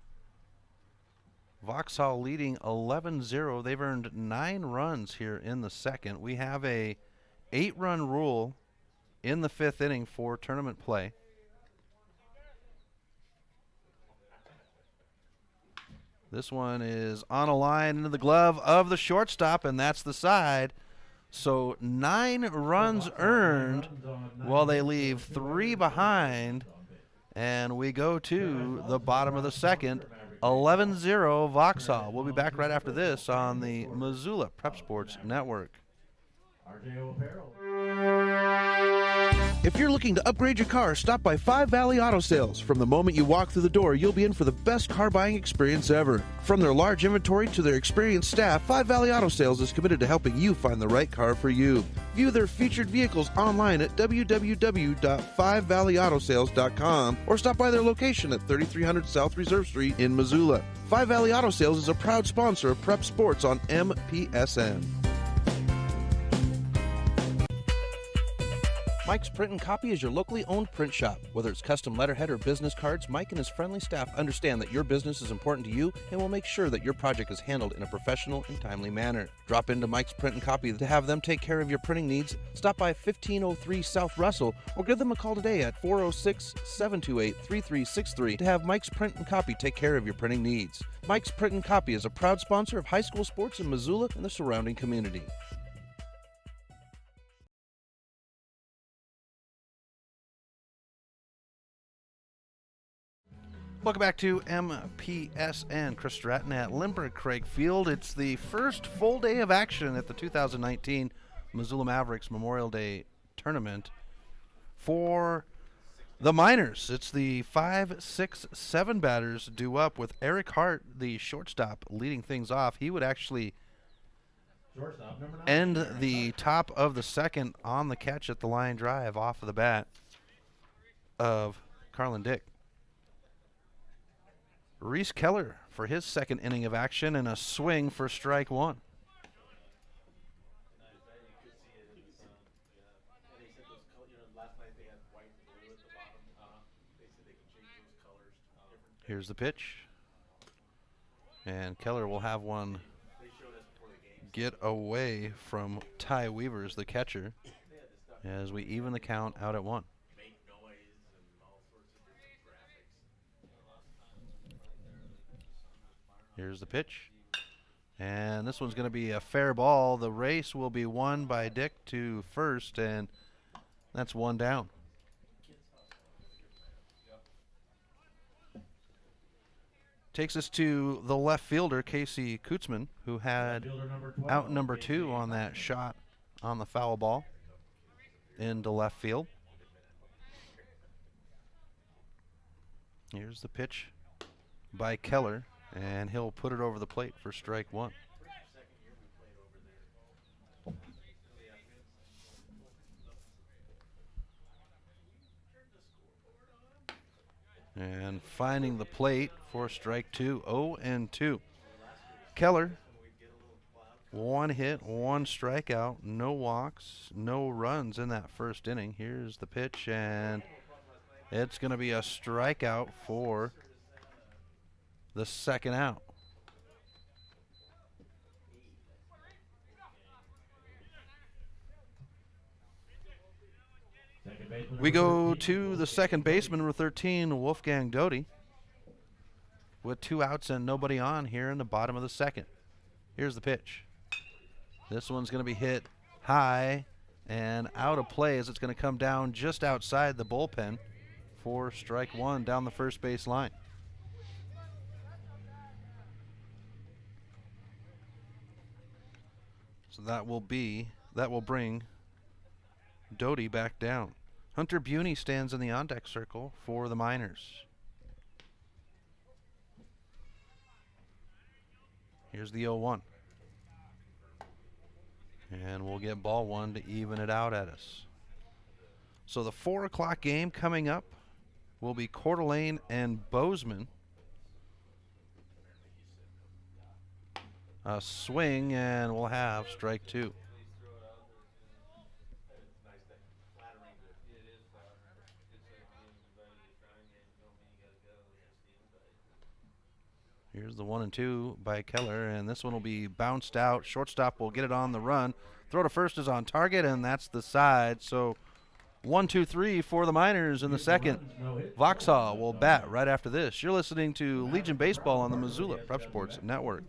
Speaker 5: Vauxhall leading 11-0. They've earned 9 runs here in the second. We have a 8-run rule in the 5th inning for tournament play. This one is on a line into the glove of the shortstop, and that's the side. So 9 runs earned while they leave 3 behind, and we go to the bottom of the second. 11-0 Vauxhall. We'll be back right after this on the Missoula Prep Sports Network.
Speaker 7: If you're looking to upgrade your car, stop by Five Valley Auto Sales. From the moment you walk through the door, you'll be in for the best car buying experience ever. From their large inventory to their experienced staff, Five Valley Auto Sales is committed to helping you find the right car for you. View their featured vehicles online at www.fivevalleyAutosales.com or stop by their location at 3300 South Reserve Street in Missoula. Five Valley Auto Sales is a proud sponsor of Prep Sports on MPSN. Mike's Print and Copy is your locally owned print shop. Whether it's custom letterhead or business cards, Mike and his friendly staff understand that your business is important to you and will make sure that your project is handled in a professional and timely manner. Drop into Mike's Print and Copy to have them take care of your printing needs. Stop by 1503 South Russell or give them a call today at 406-728-3363 to have Mike's Print and Copy take care of your printing needs. Mike's Print and Copy is a proud sponsor of high school sports in Missoula and the surrounding community.
Speaker 5: Welcome back to MPSN. Chris Stratton at Lindbergh Craig Field. It's the first full day of action at the 2019 Missoula Mavericks Memorial Day Tournament for the Miners. It's the 5, 6, 7 batters due up with Eric Hart, the shortstop, leading things off. He would actually end the top of the second on the catch at the line drive off of the bat of Carlin Dick. Reese Keller for his second inning of action and a swing for strike 1. Here's the pitch. And Keller will have one get away from Ty Weavers, the catcher, as we even the count out at 1. Here's the pitch. And this one's going to be a fair ball. The race will be won by Dick to first, and that's one down. Takes us to the left fielder, Casey Kutzman, who had out number 2 on that shot on the foul ball into left field. Here's the pitch by Keller, and he'll put it over the plate for strike 1. And finding the plate for strike 2, 0-2. Keller, 1 hit, 1 strikeout, no walks, no runs in that first inning. Here's the pitch, and it's going to be a strikeout for the second out. We go to the second baseman, number 13, Wolfgang Doty, with 2 outs and nobody on here in the bottom of the second. Here's the pitch. This one's going to be hit high and out of play as it's going to come down just outside the bullpen for strike 1 down the first base line. So that will bring Doty back down. Hunter Buney stands in the on-deck circle for the Miners. Here's the 0-1. And we'll get ball 1 to even it out at us. So the 4 o'clock game coming up will be Coeur d'Alene and Bozeman. A swing, and we'll have strike 2. Here's the 1-2 by Keller, and this one will be bounced out. Shortstop will get it on the run. Throw to first is on target, and that's the side. So 1-2-3 for the Miners in the second. Vauxhall will bat right after this. You're listening to Legion Baseball on the Missoula Prep Sports Network.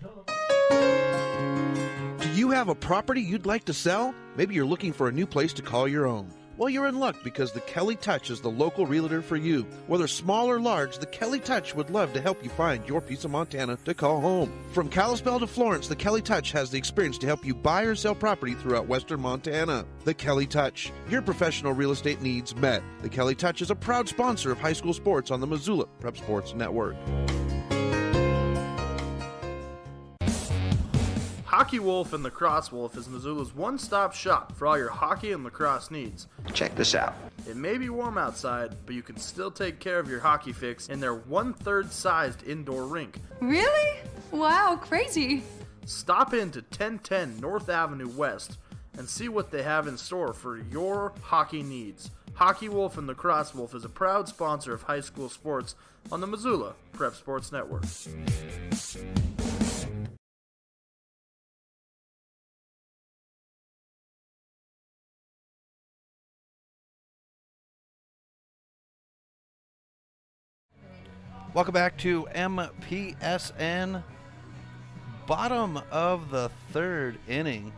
Speaker 7: Do you have a property you'd like to sell? Maybe you're looking for a new place to call your own. Well, you're in luck because the Kelly Touch is the local realtor for you. Whether small or large, the Kelly Touch would love to help you find your piece of Montana to call home. From Kalispell to Florence, the Kelly Touch has the experience to help you buy or sell property throughout western Montana. The Kelly Touch, your professional real estate needs met. The Kelly Touch is a proud sponsor of high school sports on the Missoula Prep Sports Network.
Speaker 10: Hockey Wolf and Lacrosse Wolf is Missoula's one-stop shop for all your hockey and lacrosse needs.
Speaker 11: Check this out.
Speaker 10: It may be warm outside, but you can still take care of your hockey fix in their 1/3 sized indoor rink.
Speaker 12: Really? Wow, crazy.
Speaker 10: Stop in to 1010 North Avenue West and see what they have in store for your hockey needs. Hockey Wolf and Lacrosse Wolf is a proud sponsor of high school sports on the Missoula Prep Sports Network.
Speaker 5: Welcome back to MPSN. Bottom of the third inning,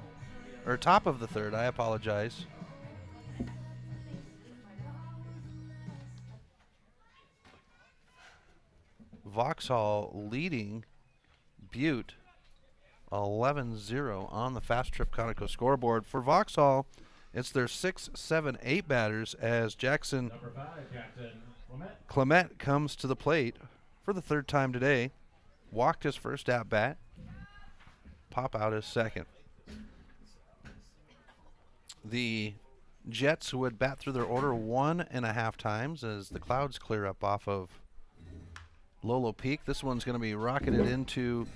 Speaker 5: or top of the third, I apologize. Vauxhall leading Butte 11-0 on the Fast Trip Conoco scoreboard. For Vauxhall, it's their 6, 7, 8 batters as Jackson Clement comes to the plate for the third time today. Walked his first at bat. Pop out his second. The Jets would bat through their order 1.5 times as the clouds clear up off of Lolo Peak. This one's going to be rocketed into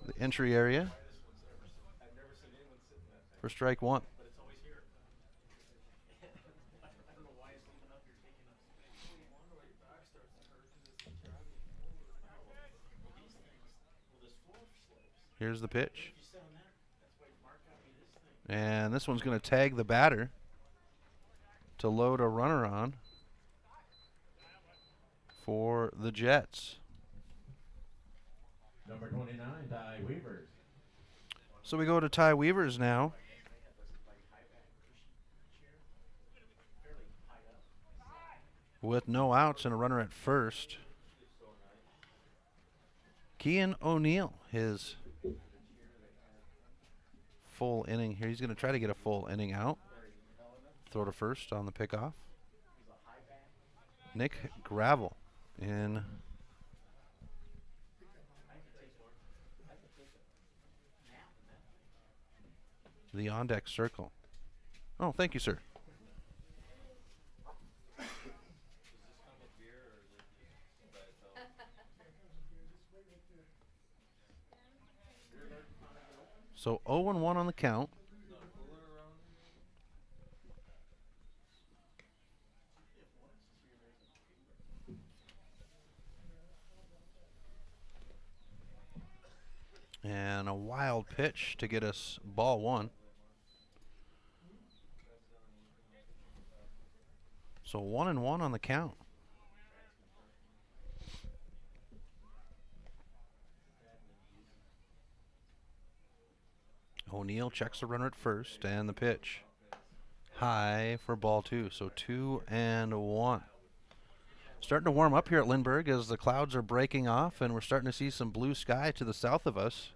Speaker 5: the entry area for strike 1. Here's the pitch. And this one's going to tag the batter to load a runner on for the Jets.
Speaker 6: Number 29, Ty Weavers.
Speaker 5: So we go to Ty Weavers now. With no outs and a runner at first. Kean O'Neill, his full inning here. He's going to try to get a full inning out. Throw to first on the pickoff. Nick Gravel in the on-deck circle. Oh, thank you, sir. So 0-1 on the count. And a wild pitch to get us ball one. So 1-1 on the count. O'Neill checks the runner at first, and the pitch high for ball two. So 2-1. Starting to warm up here at Lindbergh as the clouds are breaking off, and we're starting to see some blue sky to the south of us.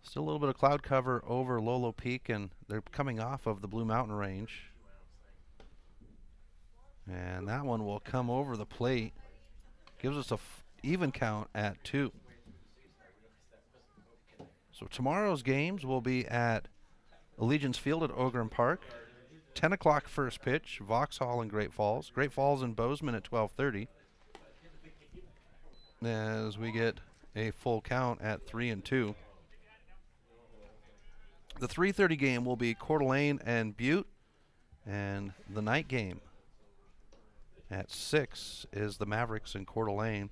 Speaker 5: Still a little bit of cloud cover over Lolo Peak, and they're coming off of the Blue Mountain Range. And that one will come over the plate. Gives us a even count at 2. So tomorrow's games will be at Allegiance Field at Ogren Park. 10 o'clock first pitch, Vauxhall and Great Falls. Great Falls and Bozeman at 12:30. As we get a full count at 3-2. The 3:30 game will be Coeur d'Alene and Butte. And the night game at 6 is the Mavericks and Coeur d'Alene.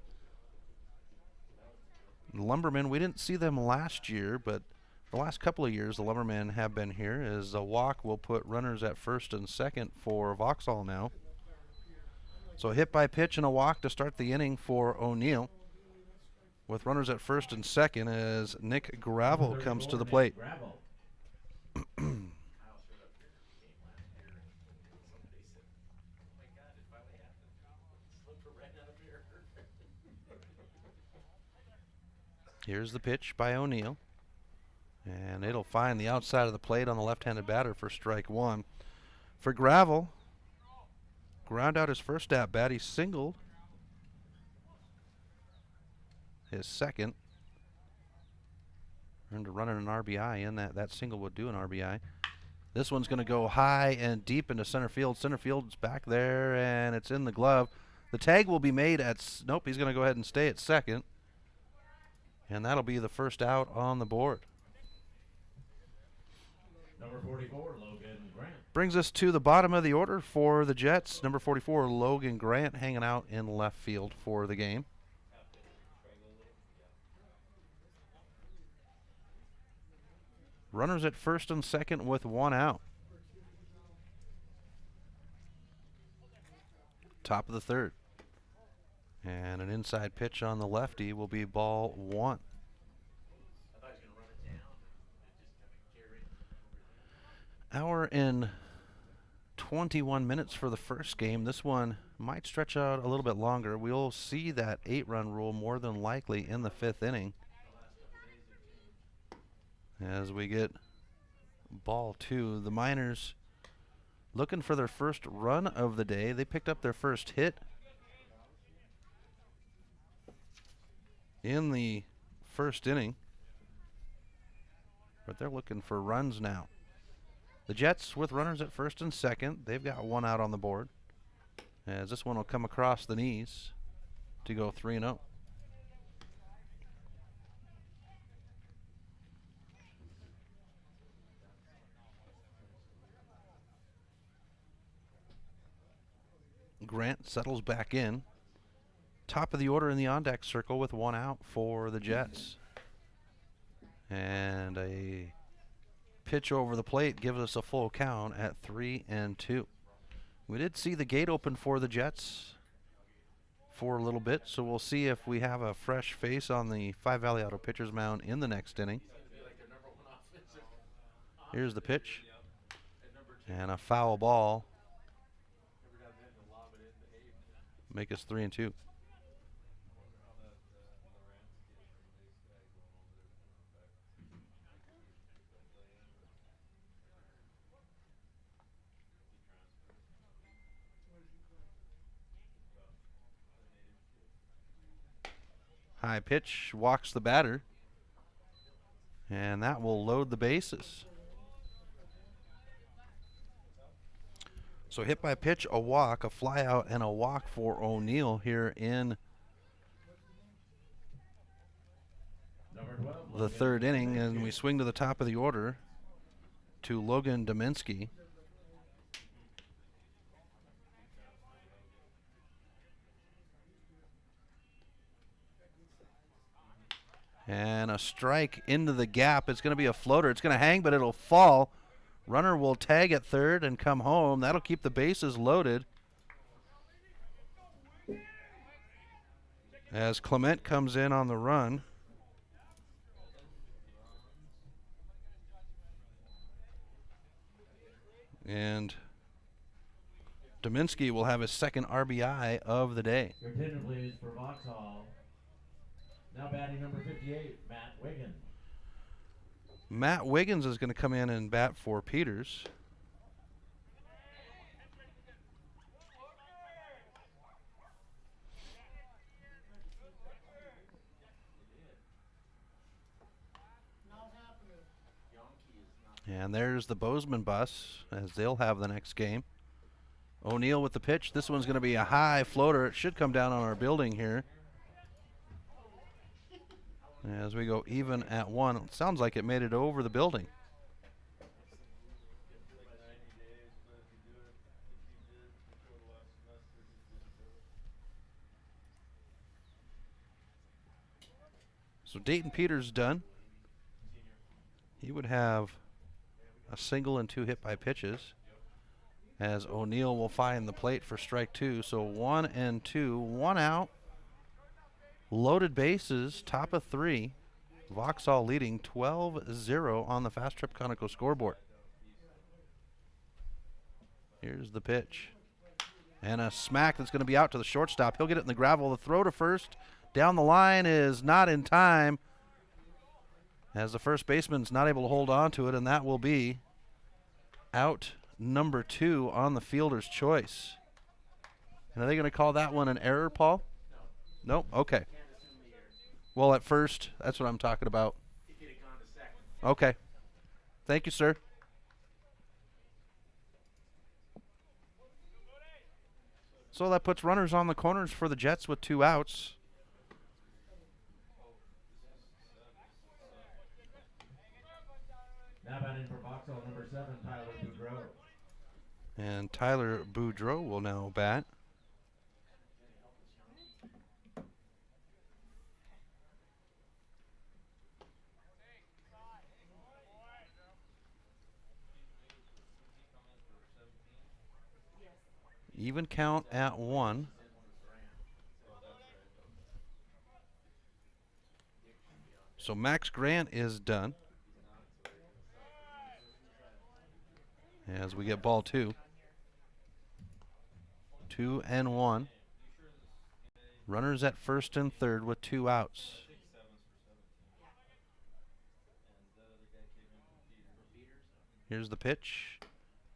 Speaker 5: The Lumbermen, we didn't see them last year, but the last couple of years the Lumbermen have been here. As a walk will put runners at first and second for Vauxhall now. So a hit by pitch and a walk to start the inning for O'Neill, with runners at first and second as Nick Gravel comes to the plate. Here's the pitch by O'Neill. And it'll find the outside of the plate on the left-handed batter for strike one. For Gravel, ground out his first at bat. He singled his second. Earned a run and an RBI in that. That single would do an RBI. This one's going to go high and deep into center field. Center field's back there, and it's in the glove. The tag will be made at... Nope, he's going to go ahead and stay at second. And that'll be the first out on the board.
Speaker 6: Number 44, Logan Grant.
Speaker 5: Brings us to the bottom of the order for the Jets. Number 44, Logan Grant, hanging out in left field for the game. Runners at first and second with 1 out. Top of the third. And an inside pitch on the lefty will be ball 1. Hour and 21 minutes for the first game. This one might stretch out a little bit longer. We'll see that 8-run rule more than likely in the 5th inning. As we get ball 2, the Miners looking for their first run of the day. They picked up their first hit in the first inning, but they're looking for runs now. The Jets with runners at first and second. They've got 1 out on the board, as this one will come across the knees to go 3-0. Grant settles back in. Top of the order in the on-deck circle with 1 out for the Jets. And a pitch over the plate gives us a full count at 3-2. We did see the gate open for the Jets for a little bit, so we'll see if we have a fresh face on the 5 Valley Auto pitcher's mound in the next inning. Here's the pitch, and a foul ball. Make us 3-2. High pitch, walks the batter, and that will load the bases. So hit by pitch, a walk, a fly out, and a walk for O'Neill here in the third inning, and we swing to the top of the order to Logan Dominski. And a strike into the gap. It's going to be a floater. It's going to hang, but it'll fall. Runner will tag at third and come home. That'll keep the bases loaded. As Clement comes in on the run. And Dominski will have his second RBI of the day.
Speaker 6: Your attendant, please, for Vauxhall. Now batting number 58, Matt Wiggins.
Speaker 5: Matt Wiggins is going to come in and bat for Peters. And there's the Bozeman bus as they'll have the next game. O'Neill with the pitch. This one's going to be a high floater. It should come down on our building here. As we go even at one. It sounds like it made it over the building. So Dayton Peters done. He would have a single and 2 hit by pitches, as O'Neill will find the plate for strike 2. So 1 and 2, 1 out. Loaded bases, top of 3. Vauxhall leading 12-0 on the Fast Trip Conoco scoreboard. Here's the pitch. And a smack that's going to be out to the shortstop. He'll get it in the gravel. The throw to first down the line is not in time, as the first baseman's not able to hold on to it, and that will be out number 2 on the fielder's choice. And are they going to call that one an error, Paul? Nope. Okay. Well, at first, that's what I'm talking about. Okay. Thank you, sir. So that puts runners on the corners for the Jets with 2 outs.
Speaker 6: Now batting for Vauxhall, number 7, Tyler Boudreau.
Speaker 5: And Tyler Boudreau will now bat. Even count at 1. So Max Grant is done. As we get ball 2. 2 and 1. Runners at first and third with 2 outs. Here's the pitch.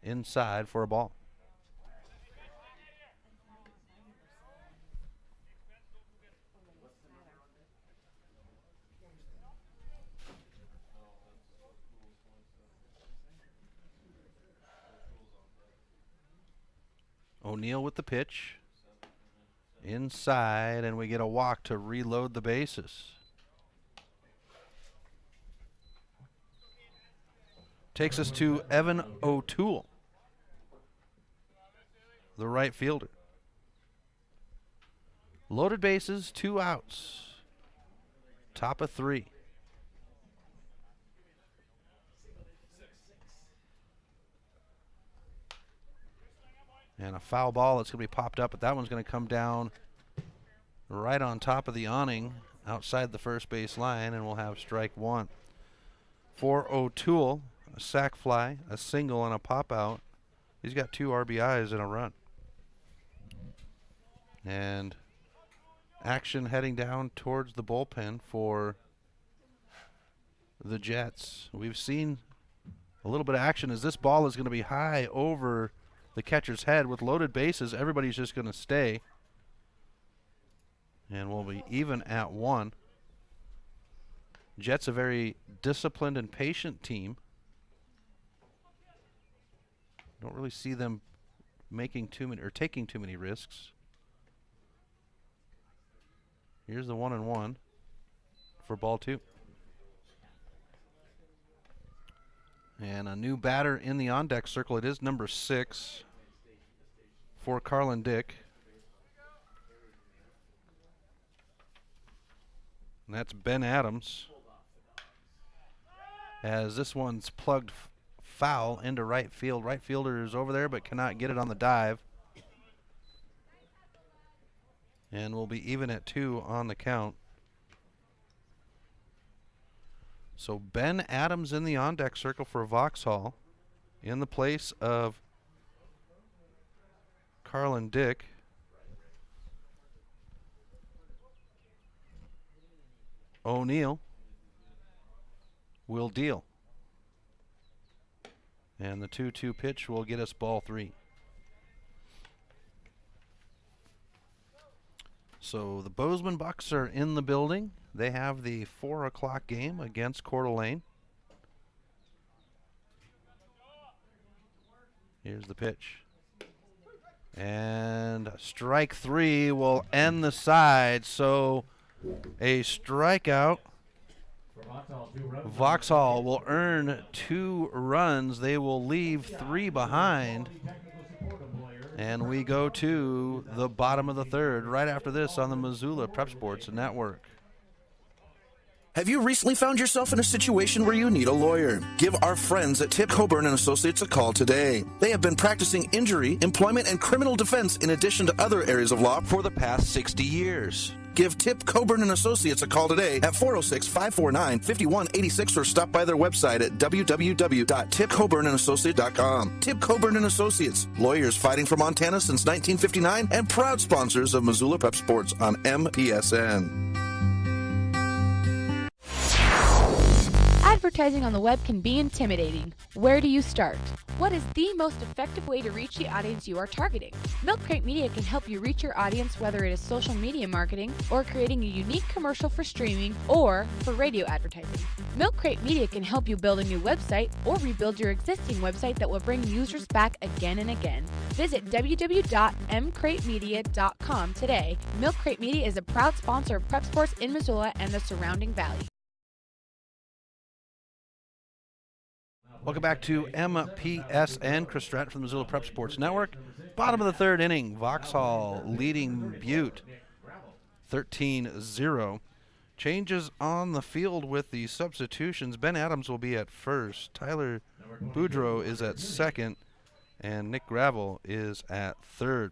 Speaker 5: Inside for a ball. O'Neill with the pitch. Inside, and we get a walk to reload the bases. Takes us to Evan O'Toole, the right fielder. Loaded bases, 2 outs. Top of 3. And a foul ball that's going to be popped up, but that one's going to come down right on top of the awning outside the first base line, and we'll have strike one. For O'Toole, a sac fly, a single, and a pop out. He's got 2 RBIs and a run. And action heading down towards the bullpen for the Jets. We've seen a little bit of action as this ball is going to be high over the catcher's head. With loaded bases, everybody's just going to stay. And we'll be even at 1. Jets a very disciplined and patient team. Don't really see them making too many or taking too many risks. Here's the 1-1 for ball 2. And a new batter in the on-deck circle. It is number 6 for Carlin Dick. And that's Ben Adams. As this one's plugged foul into right field. Right fielder is over there but cannot get it on the dive. And we'll be even at 2 on the count. So Ben Adams in the on-deck circle for Vauxhall in the place of Carlin Dick. O'Neill will deal. And the 2-2 pitch will get us ball 3. So the Bozeman Bucks are in the building. They have the 4 o'clock game against Coeur d'Alene. Here's the pitch. And strike 3 will end the side. So a strikeout. Vauxhall will earn 2 runs. They will leave 3 behind. And we go to the bottom of the 3rd right after this on the Missoula Prep Sports Network.
Speaker 7: Have you recently found yourself in a situation where you need a lawyer? Give our friends at Tip Coburn and Associates a call today. They have been practicing injury, employment, and criminal defense in addition to other areas of law for the past 60 years. Give Tip Coburn and Associates a call today at 406-549-5186 or stop by their website at www.tipcoburnandassociates.com. Tip Coburn and Associates, lawyers fighting for Montana since 1959 and proud sponsors of Missoula Prep Sports on MPSN.
Speaker 11: Advertising on the web can be intimidating. Where do you start? What is the most effective way to reach the audience you are targeting? Milk Crate Media can help you reach your audience, whether it is social media marketing or creating a unique commercial for streaming or for radio advertising. Milk Crate Media can help you build a new website or rebuild your existing website that will bring users back again and again. Visit www.mcratemedia.com today. Milk Crate Media is a proud sponsor of Prep Sports in Missoula and the surrounding valley.
Speaker 5: Welcome back to MPSN. Chris Stratton from the Missoula Prep Sports Network. Bottom of the 3rd inning, Vauxhall leading Butte 13-0. Changes on the field with the substitutions. Ben Adams will be at first. Tyler Boudreau is at second. And Nick Gravel is at third.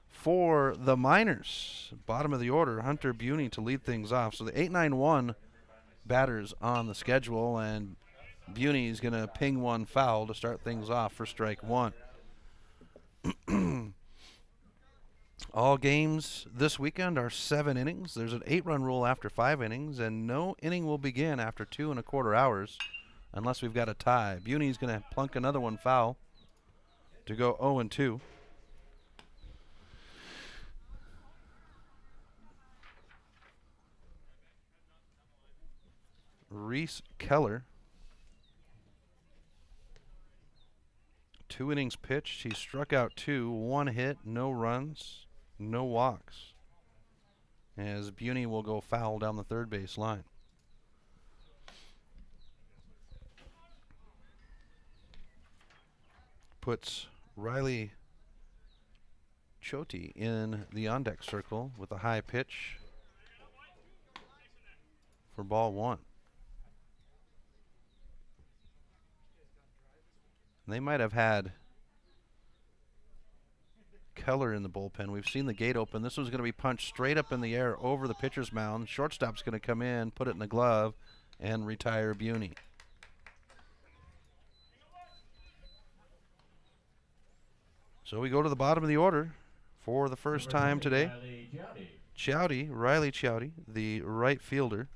Speaker 5: For the Miners, bottom of the order, Hunter Buney to lead things off. So the 8-9-1 batters on the schedule, and Buney is going to ping one foul to start things off for strike 1. All games this weekend are 7 innings. There's an 8-run rule after 5 innings, and no inning will begin after 2 1/4 hours unless we've got a tie. Buney's going to plunk another one foul to go 0-2. Reese Keller, 2 innings pitched. He struck out 2, 1 hit, no runs, no walks. As Buney will go foul down the third base line. Puts Riley Choti in the on-deck circle with a high pitch for ball 1. They might have had Keller in the bullpen. We've seen the gate open. This was going to be punched straight up in the air over the pitcher's mound. Shortstop's going to come in, put it in the glove, and retire Buney. So we go to the bottom of the order for the first time today. Riley Chowdy, the right fielder.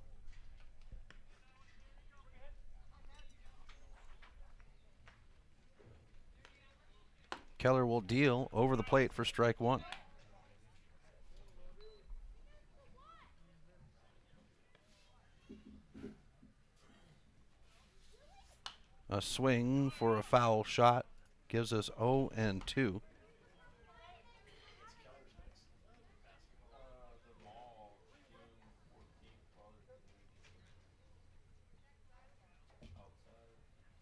Speaker 5: Keller will deal over the plate for strike one. A swing for a foul shot gives us 0-2.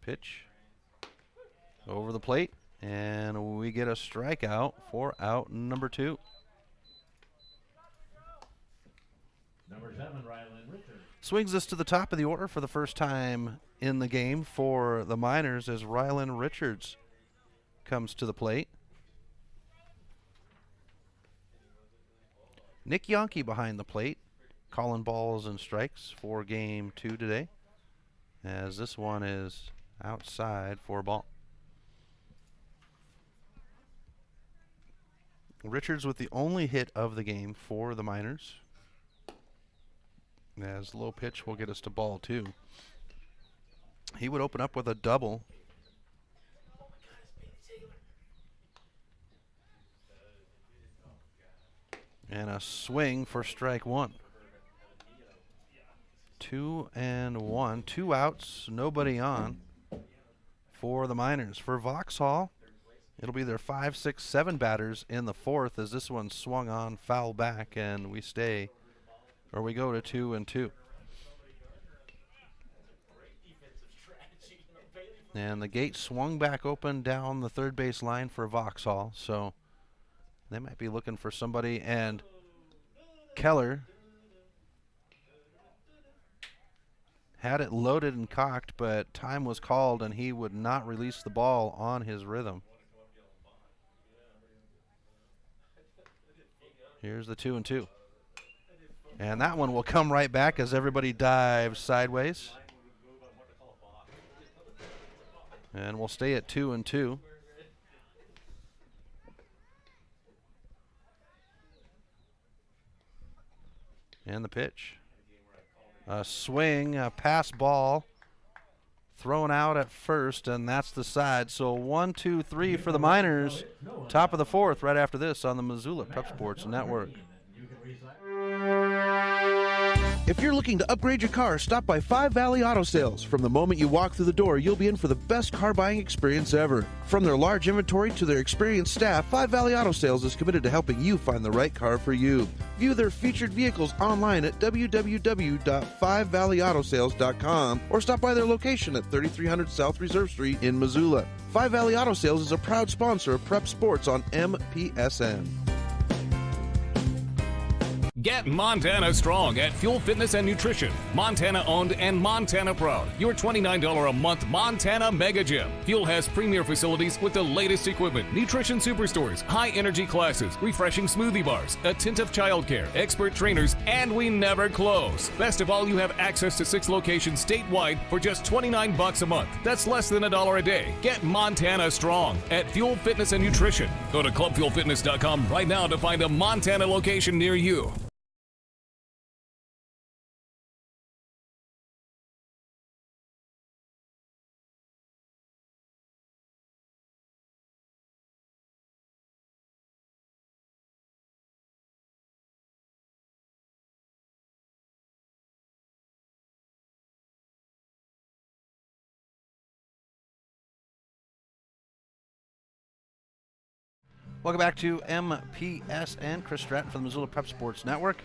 Speaker 5: Pitch over the plate, and we get a strikeout for out number 2.
Speaker 6: Number 7, Rylan Richards.
Speaker 5: Swings us to the top of the order for the first time in the game for the Miners as Rylan Richards comes to the plate. Nick Yonke behind the plate, calling balls and strikes for game 2 today, as this one is outside for a ball. Richards with the only hit of the game for the Miners, as low pitch will get us to ball 2. He would open up with a double. And a swing for strike 1. 2-1, 2 outs, nobody on for the Miners. For Vauxhall, it'll be their 5, 6, 7 batters in the 4th, as this one swung on foul back, and we go to 2-2. And the gate swung back open down the third base line for Vauxhall, so they might be looking for somebody, and Keller had it loaded and cocked, but time was called and he would not release the ball on his rhythm. Here's the 2-2. And that one will come right back as everybody dives sideways. And we'll stay at 2-2. And the pitch. A swing, a pass ball, thrown out at first, and that's the side. So 1, 2, 3 for the Miners. Top of the 4th right after this on the Missoula Prep Sports Network.
Speaker 7: If you're looking to upgrade your car, stop by Five Valley Auto Sales. From the moment you walk through the door, you'll be in for the best car buying experience ever. From their large inventory to their experienced staff, Five Valley Auto Sales is committed to helping you find the right car for you. View their featured vehicles online at www.5valleyautosales.com or stop by their location at 3300 South Reserve Street in Missoula. Five Valley Auto Sales is a proud sponsor of Prep Sports on MPSN.
Speaker 2: Get Montana strong at Fuel Fitness and Nutrition. Montana owned and Montana proud. Your $29 a month Montana Mega Gym. Fuel has premier facilities with the latest equipment, nutrition superstores, high energy classes, refreshing smoothie bars, attentive childcare, expert trainers, and we never close. Best of all, you have access to 6 locations statewide for just $29 a month. That's less than $1 a day. Get Montana strong at Fuel Fitness and Nutrition. Go to clubfuelfitness.com right now to find a Montana location near you.
Speaker 5: Welcome back to MPSN. Chris Stratton from the Missoula Prep Sports Network.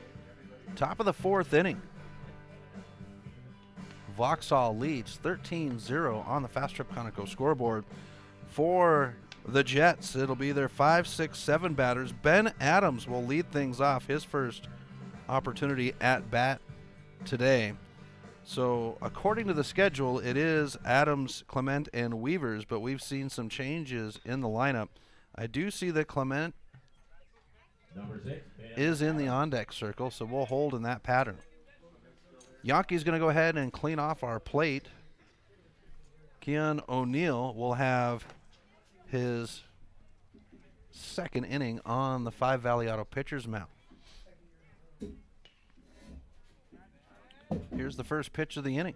Speaker 5: Top of the 4th inning. Vauxhall leads 13-0 on the Fast Trip Conoco scoreboard. For the Jets, it'll be their 5, 6, 7 batters. Ben Adams will lead things off, his first opportunity at bat today. So according to the schedule, it is Adams, Clement, and Weavers, but we've seen some changes in the lineup. I do see that Clement is in the on-deck circle, so we'll hold in that pattern. Yankee's going to go ahead and clean off our plate. Keon O'Neill will have his second inning on the Five Valley Auto pitcher's mound. Here's the first pitch of the inning,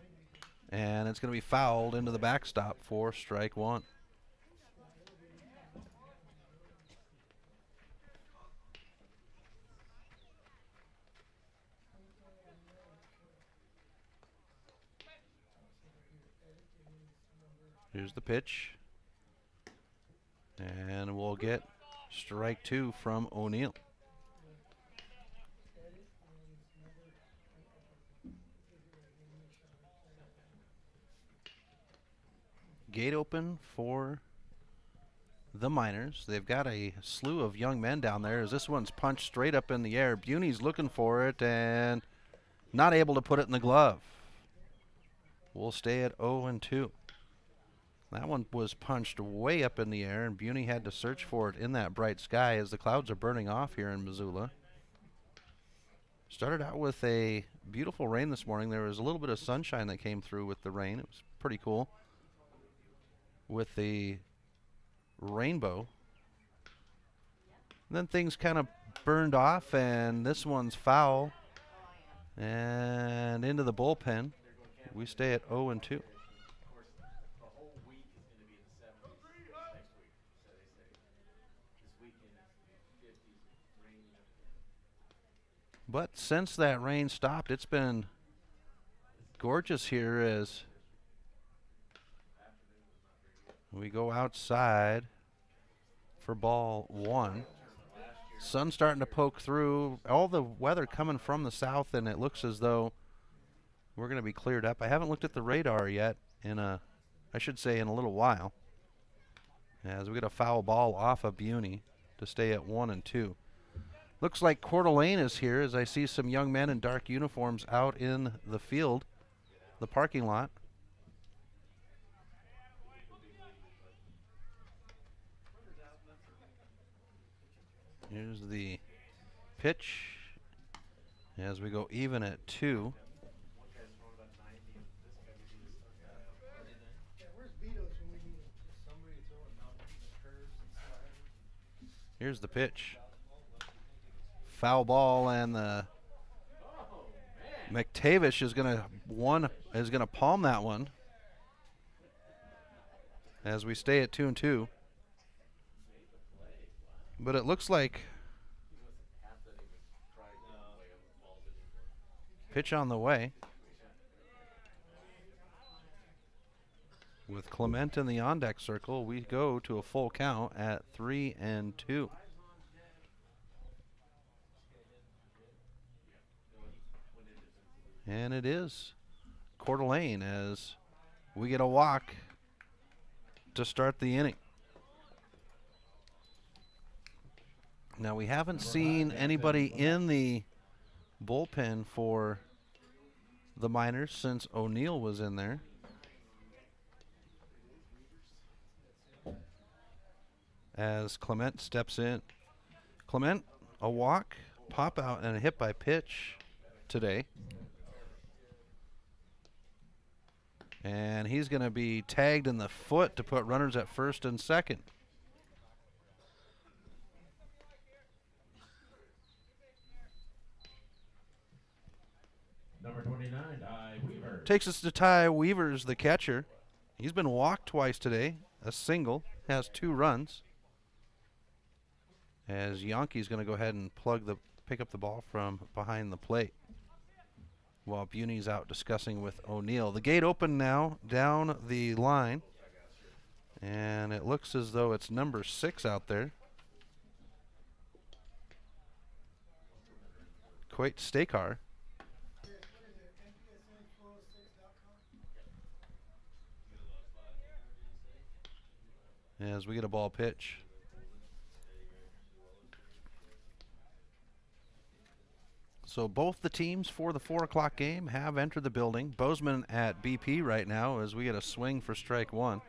Speaker 5: and it's going to be fouled into the backstop for strike one. Here's the pitch. And we'll get strike two from O'Neill. Gate open for the Miners. They've got a slew of young men down there as this one's punched straight up in the air. Buney's looking for it and not able to put it in the glove. We'll stay at 0-2. That one was punched way up in the air, and Buney had to search for it in that bright sky as the clouds are burning off here in Missoula. Started out with a beautiful rain this morning. There was a little bit of sunshine that came through with the rain. It was pretty cool with the rainbow. And then things kind of burned off, and this one's foul. And into the bullpen. We stay at 0-2. But since that rain stopped, it's been gorgeous here as we go outside for ball one. Sun's starting to poke through. All the weather coming from the south, and it looks as though we're going to be cleared up. I haven't looked at the radar yet in a little while. As we get a foul ball off of Buney to stay at 1-2. Looks like Coeur d'Alene is here as I see some young men in dark uniforms out in the field, the parking lot. Here's the pitch as we go even at 2. Here's the pitch. Foul ball, and the McTavish is going to palm that one as we stay at 2-2. But it looks like pitch on the way with Clement in the on-deck circle. We go to a full count at 3-2. And it is Coeur d'Alene as we get a walk to start the inning. Now, we haven't seen anybody in the bullpen for the Miners since O'Neill was in there. As Clement steps in. Clement, a walk, pop out, and a hit by pitch today. And he's going to be tagged in the foot to put runners at first and second.
Speaker 6: Number 29, Ty Weaver.
Speaker 5: Takes us to Ty Weavers, the catcher. He's been walked twice today. A single, has 2 runs. As Yankee's going to go ahead and pick up the ball from behind the plate, while Buney's out discussing with O'Neill. The gate open now down the line, and it looks as though it's number 6 out there. Coit Stakar. As we get a ball pitch. So both the teams for the 4 o'clock game have entered the building. Bozeman at BP right now as we get a swing for strike 1.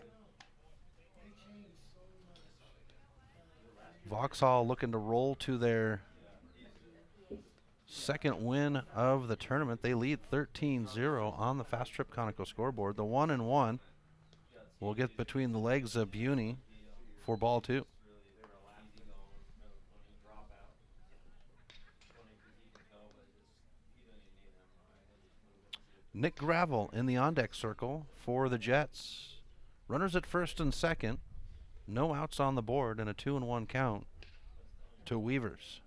Speaker 5: Vauxhall looking to roll to their second win of the tournament. They lead 13-0 on the Fast Trip Conoco scoreboard. The 1-1 will get between the legs of Buny for ball 2. Nick Gravel in the on-deck circle for the Jets. Runners at first and second. No outs on the board and a 2-1 count to Weavers.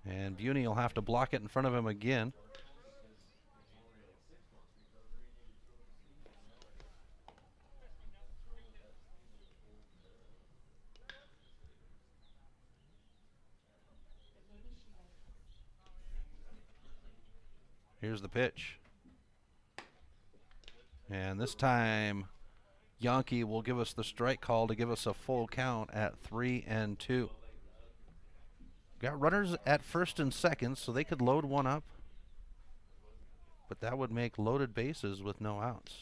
Speaker 5: And Buny will have to block it in front of him again. Here's the pitch. And this time, Yankee will give us the strike call to give us a full count at 3-2. Got runners at first and second, so they could load one up. But that would make loaded bases with no outs.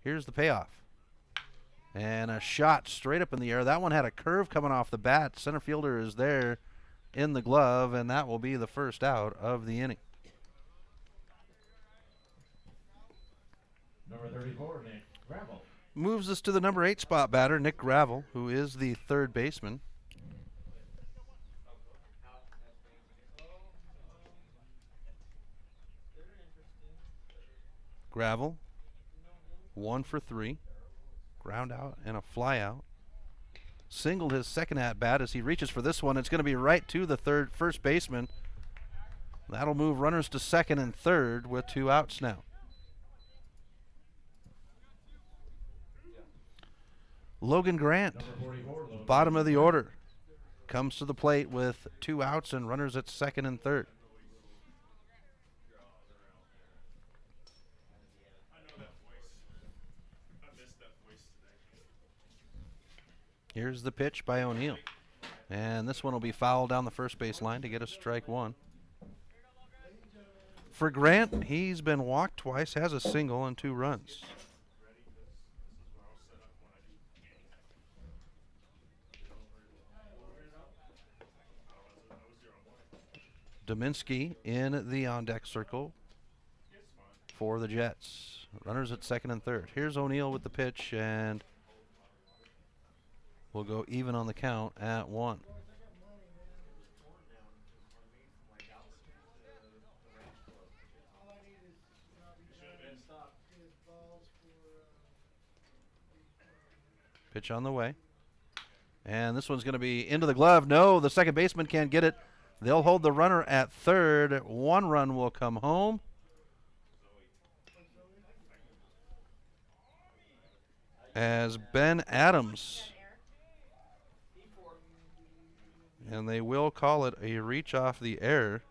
Speaker 5: Here's the payoff. And a shot straight up in the air. That one had a curve coming off the bat. Center fielder is there in the glove, and that will be the first out of the inning.
Speaker 6: Number 34, Nick Gravel.
Speaker 5: Moves us to the number 8 spot batter, Nick Gravel, who is the third baseman. Gravel, 1 for 3. Ground out and a fly out. Singled his second at bat as he reaches for this one. It's going to be right to the first baseman. That'll move runners to second and third with 2 outs now. Logan Grant, bottom of the order, comes to the plate with 2 outs and runners at second and third. Here's the pitch by O'Neill. And this one will be fouled down the first base line to get a strike 1. For Grant, he's been walked twice, has a single and 2 runs. Dominski in the on-deck circle for the Jets. Runners at second and third. Here's O'Neill with the pitch, and we'll go even on the count at 1. Pitch on the way. And this one's going to be into the glove. No, the second baseman can't get it. They'll hold the runner at third. 1 run will come home. As Ben Adams, and they will call it a reach off the air.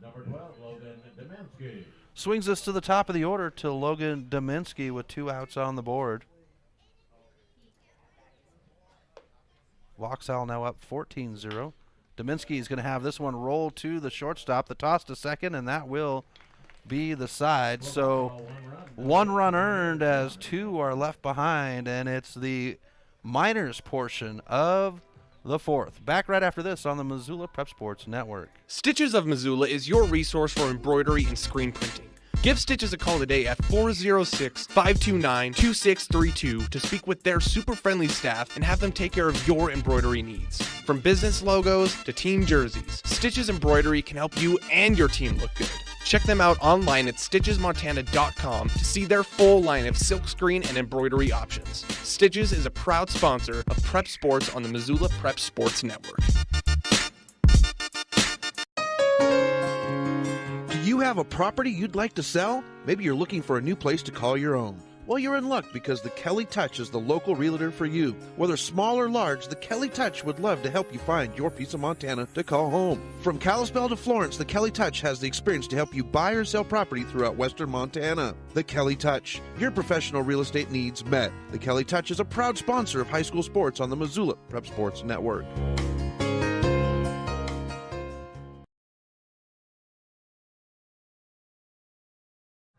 Speaker 6: Number 12, Logan Dominski.
Speaker 5: Swings us to the top of the order to Logan Dominski with 2 outs on the board. Vauxhall now up 14-0. Dominski is going to have this one roll to the shortstop. The toss to second, and that will be the side. So 1 run earned as 2 are left behind, and it's the minors portion of the 4th. Back right after this on the Missoula Prep Sports Network.
Speaker 3: Stitches of Missoula is your resource for embroidery and screen printing. Give Stitches a call today at 406-529-2632 to speak with their super friendly staff and have them take care of your embroidery needs. From business logos to team jerseys, Stitches Embroidery can help you and your team look good. Check them out online at stitchesmontana.com to see their full line of silkscreen and embroidery options. Stitches is a proud sponsor of Prep Sports on the Missoula Prep Sports Network.
Speaker 7: Do you have a property you'd like to sell? Maybe you're looking for a new place to call your own. Well, you're in luck because the Kelly Touch is the local realtor for you. Whether small or large, the Kelly Touch would love to help you find your piece of Montana to call home. From Kalispell to Florence, the Kelly Touch has the experience to help you buy or sell property throughout western Montana. The Kelly Touch, your professional real estate needs met. The Kelly Touch is a proud sponsor of high school sports on the Missoula Prep Sports Network.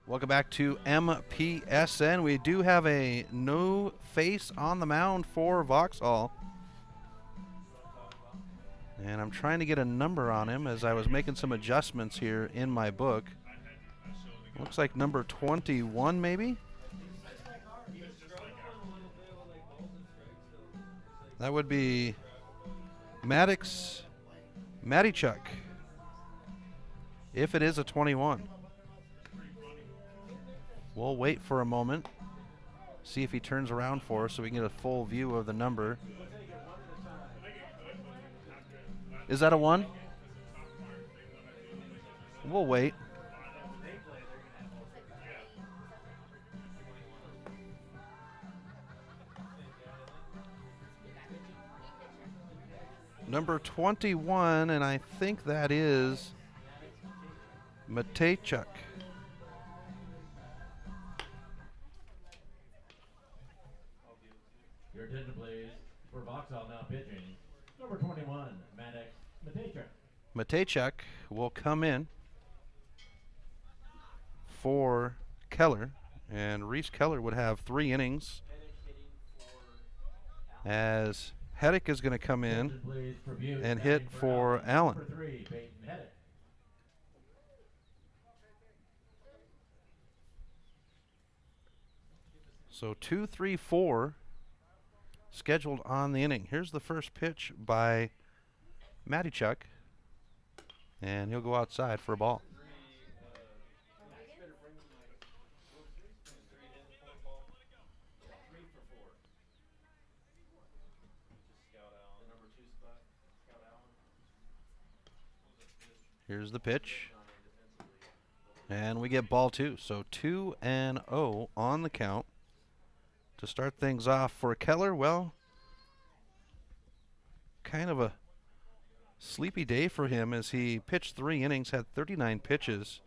Speaker 5: Welcome back to MPSN. We do have a no face on the mound for Vauxhall. And I'm trying to get a number on him as I was making some adjustments here in my book. Looks like number 21 maybe? That would be Mavericks Matichuk, if it is a 21. We'll wait for a moment, see if he turns around for us so we can get a full view of the number. Is that a 1? We'll wait. Number 21, and I think that is Matejchuk.
Speaker 6: Your attention, please, for Vauxhall now pitching. Number 21, Matejchuk.
Speaker 5: Matejchuk will come in for Keller, and Reese Keller would have 3 innings as Heddick is going to come in and hit for Allen. So 2, 3, 4 scheduled on the inning. Here's the first pitch by Matichuk, and he'll go outside for a ball. Here's the pitch, and we get ball 2. So 2-0 on the count to start things off for Keller. Well, kind of a sleepy day for him as he pitched 3 innings, had 39 pitches,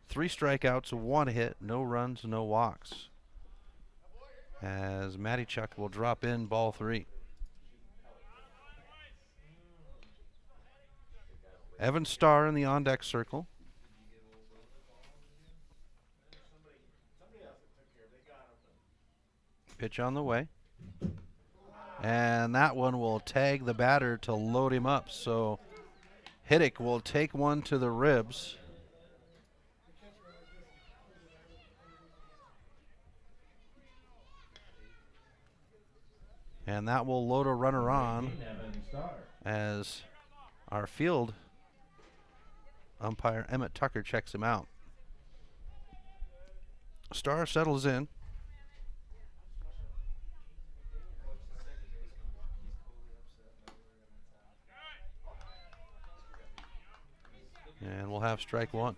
Speaker 5: 3 strikeouts, 1 hit, no runs, no walks. As Matichuk will drop in ball 3. Evan Starr in the on-deck circle. Pitch on the way. And that one will tag the batter to load him up. So Hiddick will take one to the ribs. And that will load a runner on as our field umpire Emmett Tucker checks him out. Starr settles in. And we'll have strike 1.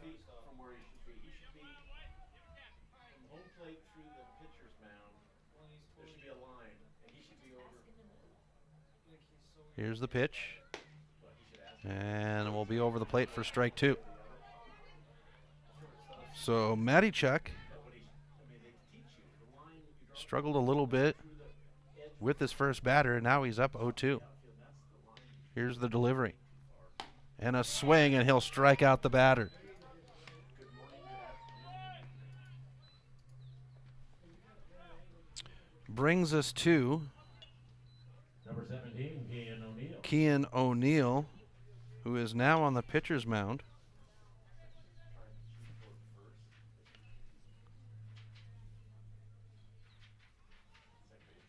Speaker 5: Here's the pitch. And we'll be over the plate for strike 2. So Matichuk struggled a little bit with his first batter. Now he's up 0-2. Here's the delivery. And a swing, and he'll strike out the batter. Brings us to
Speaker 6: number 17, Kean O'Neill.
Speaker 5: Kean O'Neill, who is now on the pitcher's mound.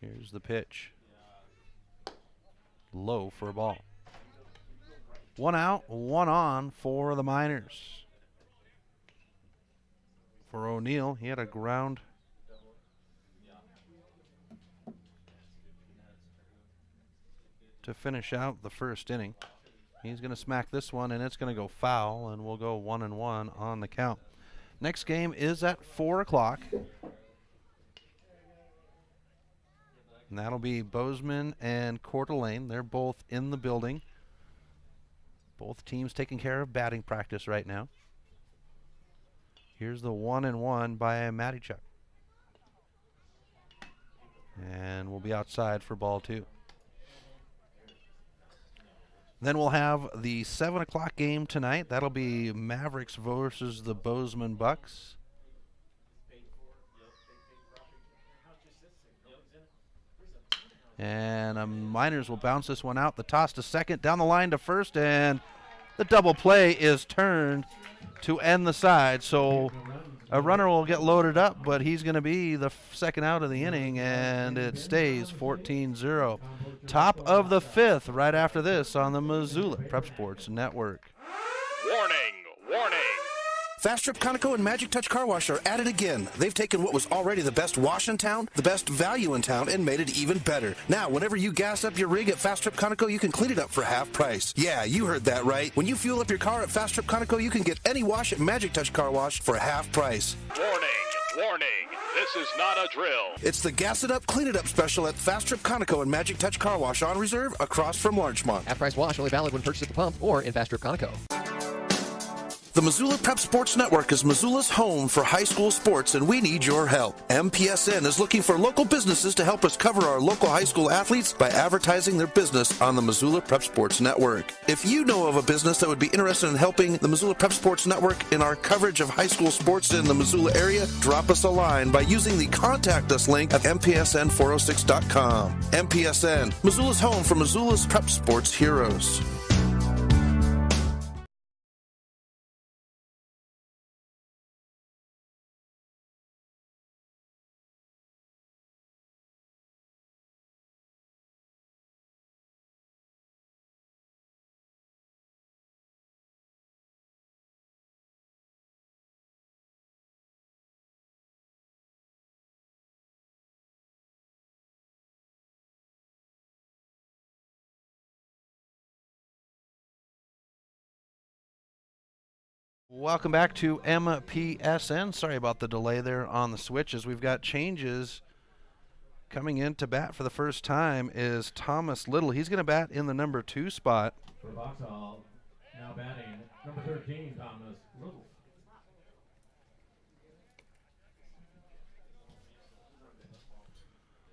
Speaker 5: Here's the pitch. Low for a ball. 1 out, 1 on for the Miners. For O'Neill, he had a ground to finish out the first inning. He's going to smack this one, and it's going to go foul, and we'll go 1-1 on the count. Next game is at 4 o'clock. And that'll be Bozeman and Coeur d'Alene. They're both in the building. Both teams taking care of batting practice right now. Here's the 1-1 by Matichuk. And we'll be outside for ball 2. Then we'll have the 7 o'clock game tonight. That'll be Mavericks versus the Bozeman Bucks. And Miners will bounce this one out. The toss to second, down the line to first, and the double play is turned to end the side. So a runner will get loaded up, but he's going to be the second out of the inning, and it stays 14-0. Top of the fifth right after this on the Missoula Prep Sports Network.
Speaker 8: Warning, warning.
Speaker 7: Fast Trip Conoco and Magic Touch Car Wash are at it again. They've taken what was already the best wash in town, the best value in town, and made it even better. Now, whenever you gas up your rig at Fast Trip Conoco, you can clean it up for half price. Yeah, you heard that right. When you fuel up your car at Fast Trip Conoco, you can get any wash at Magic Touch Car Wash for half price.
Speaker 8: Warning, warning. This is not a drill.
Speaker 7: It's the Gas It Up, Clean It Up special at Fast Trip Conoco and Magic Touch Car Wash on reserve across from Larchmont.
Speaker 9: Half-price wash only valid when purchased at the pump or in Fast Trip Conoco.
Speaker 7: The Missoula Prep Sports Network is Missoula's home for high school sports, and we need your help. MPSN is looking for local businesses to help us cover our local high school athletes by advertising their business on the Missoula Prep Sports Network. If you know of a business that would be interested in helping the Missoula Prep Sports Network in our coverage of high school sports in the Missoula area, drop us a line by using the Contact Us link at MPSN406.com. MPSN, Missoula's home for Missoula's prep sports heroes.
Speaker 5: Welcome back to MPSN. Sorry about the delay there on the switches. We've got changes. Coming in to bat for the first time is Thomas Little. He's going to bat in the number 2 spot.
Speaker 6: For Vauxhall, now batting number 13, Thomas Little.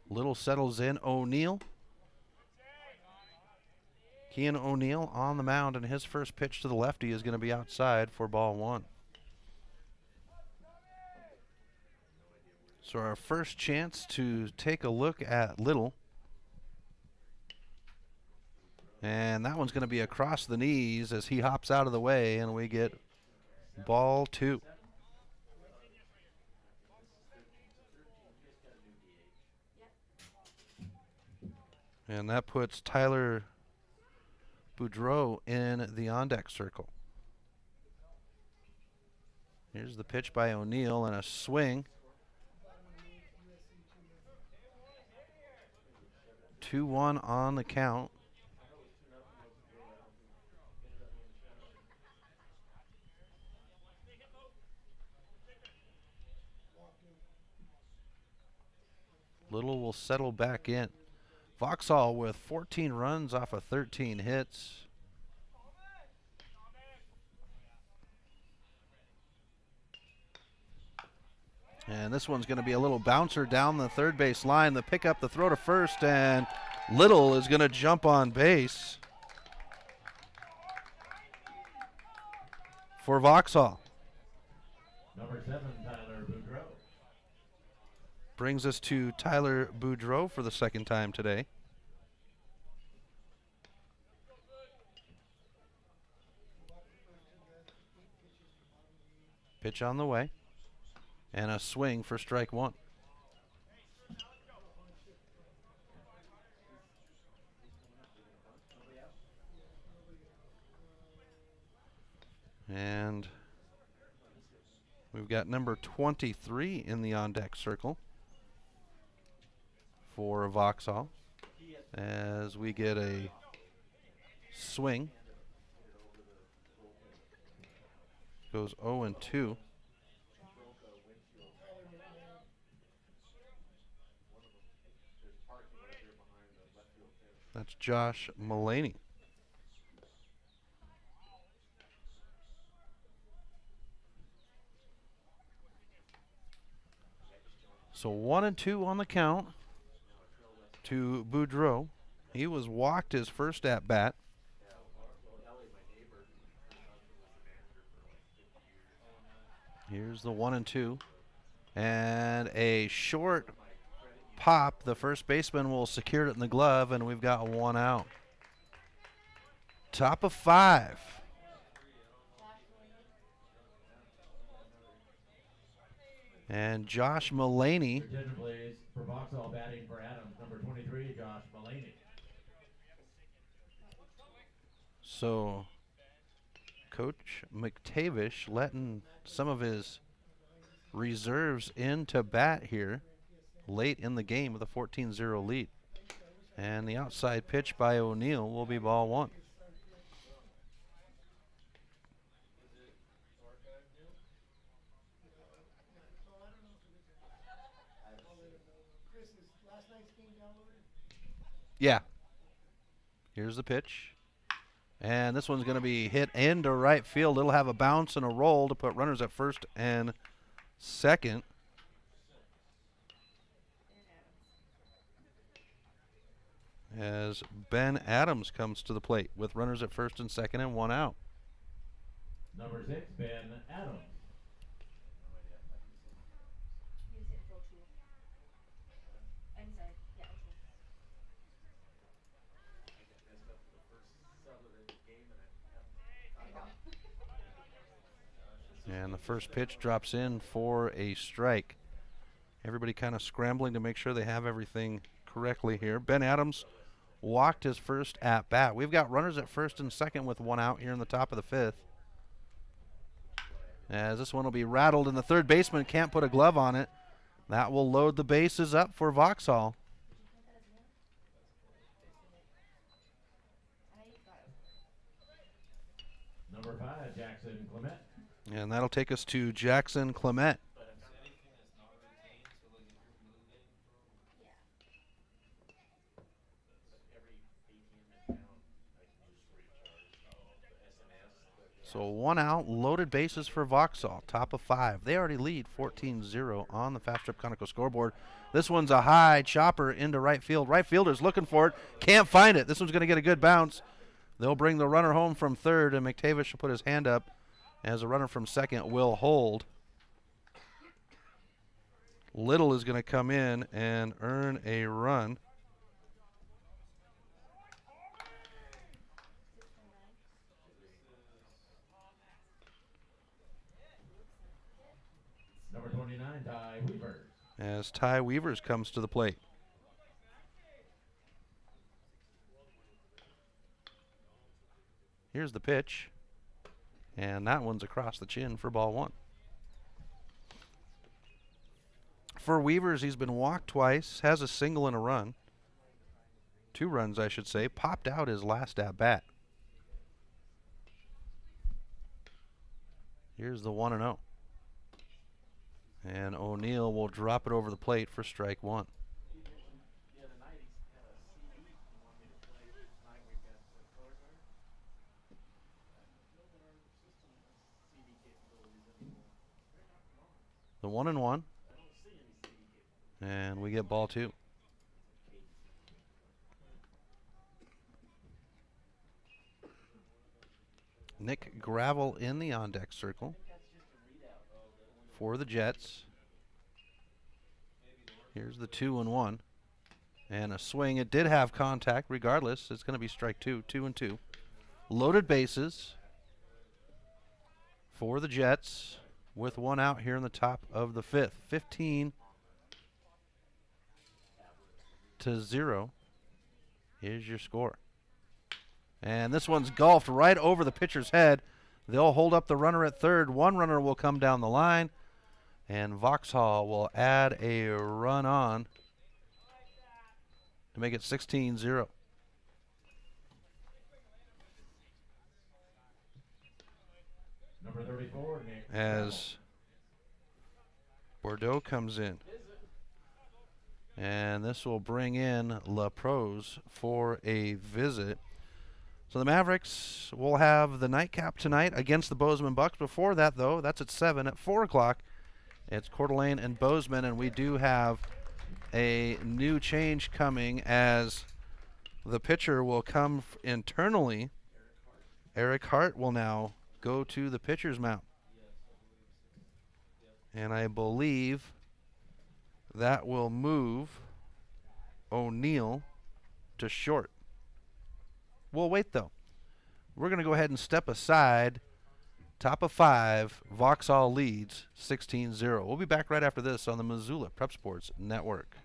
Speaker 5: Little settles in. O'Neill. Kean O'Neill on the mound, and his first pitch to the lefty is going to be outside for ball 1. So our first chance to take a look at Little. And that one's going to be across the knees as he hops out of the way, and we get ball 2. And that puts Tyler Boudreau in the on-deck circle. Here's the pitch by O'Neill and a swing. 2-1 on the count. Little will settle back in. Vauxhall with 14 runs off of 13 hits. And this one's going to be a little bouncer down the third base line. The pickup, the throw to first, and Little is going to jump on base for Vauxhall.
Speaker 6: Number 7, Tyler Boudreau.
Speaker 5: Brings us to Tyler Boudreau for the second time today. Pitch on the way. And a swing for strike 1. And we've got number 23 in the on-deck circle for Vauxhall as we get a swing. Goes 0-2. That's Josh Mullaney. So 1-2 on the count to Boudreau. He was walked his first at bat. Here's the 1-2. And a short pop. The first baseman will secure it in the glove, and we've got 1 out. Top of 5. And Josh Mullaney.
Speaker 6: Attention please, for Vauxhall batting for Adams, number 23, Josh Mullaney.
Speaker 5: So Coach McTavish letting some of his reserves into bat here late in the game with a 14-0 lead. And the outside pitch by O'Neill will be ball 1. Yeah. Here's the pitch. And this one's going to be hit into right field. It'll have a bounce and a roll to put runners at first and second. As Ben Adams comes to the plate with runners at first and second and 1 out.
Speaker 6: Number 6, Ben Adams.
Speaker 5: And the first pitch drops in for a strike. Everybody kind of scrambling to make sure they have everything correctly here. Ben Adams walked his first at bat. We've got runners at first and second with 1 out here in the top of the 5th. As this one will be rattled and the third baseman can't put a glove on it. That will load the bases up for Vauxhall.
Speaker 6: Number 5, Jackson Clement.
Speaker 5: And that'll take us to Jackson Clement. So 1 out, loaded bases for Vauxhall, top of 5. They already lead 14-0 on the Fast Trip Conoco scoreboard. This one's a high chopper into right field. Right fielder's looking for it, can't find it. This one's going to get a good bounce. They'll bring the runner home from third, and McTavish will put his hand up as a runner from second will hold. Little is going to come in and earn a run.
Speaker 6: Number 29, Ty Weavers.
Speaker 5: As Ty Weavers comes to the plate. Here's the pitch. And that one's across the chin for ball 1. For Weavers, he's been walked twice, has a single and a run. 2 runs, I should say. Popped out his last at bat. Here's the 1-0. And O'Neill will drop it over the plate for strike 1. The 1-1. And we get ball 2. Nick Gravel in the on-deck circle for the Jets. Here's the 2-1. And a swing. It did have contact. Regardless, it's going to be strike 2. 2-2. Loaded bases for the Jets with 1 out here in the top of the 5th. 15-0 is your score. And this one's golfed right over the pitcher's head. They'll hold up the runner at third. 1 runner will come down the line. And Vauxhall will add a run on to make it 16-0.
Speaker 6: Number 34, Nick.
Speaker 5: As Bordeaux comes in. And this will bring in LaProse for a visit. So the Mavericks will have the nightcap tonight against the Bozeman Bucks. Before that, though, that's at 7. At 4 o'clock, it's Coeur d'Alene and Bozeman, and we do have a new change coming as the pitcher will come internally. Eric Hart will now go to the pitcher's mound. And I believe that will move O'Neill to short. We'll wait, though. We're going to go ahead and step aside. Top of 5, Vauxhall leads 16-0. We'll be back right after this on the Missoula Prep Sports Network.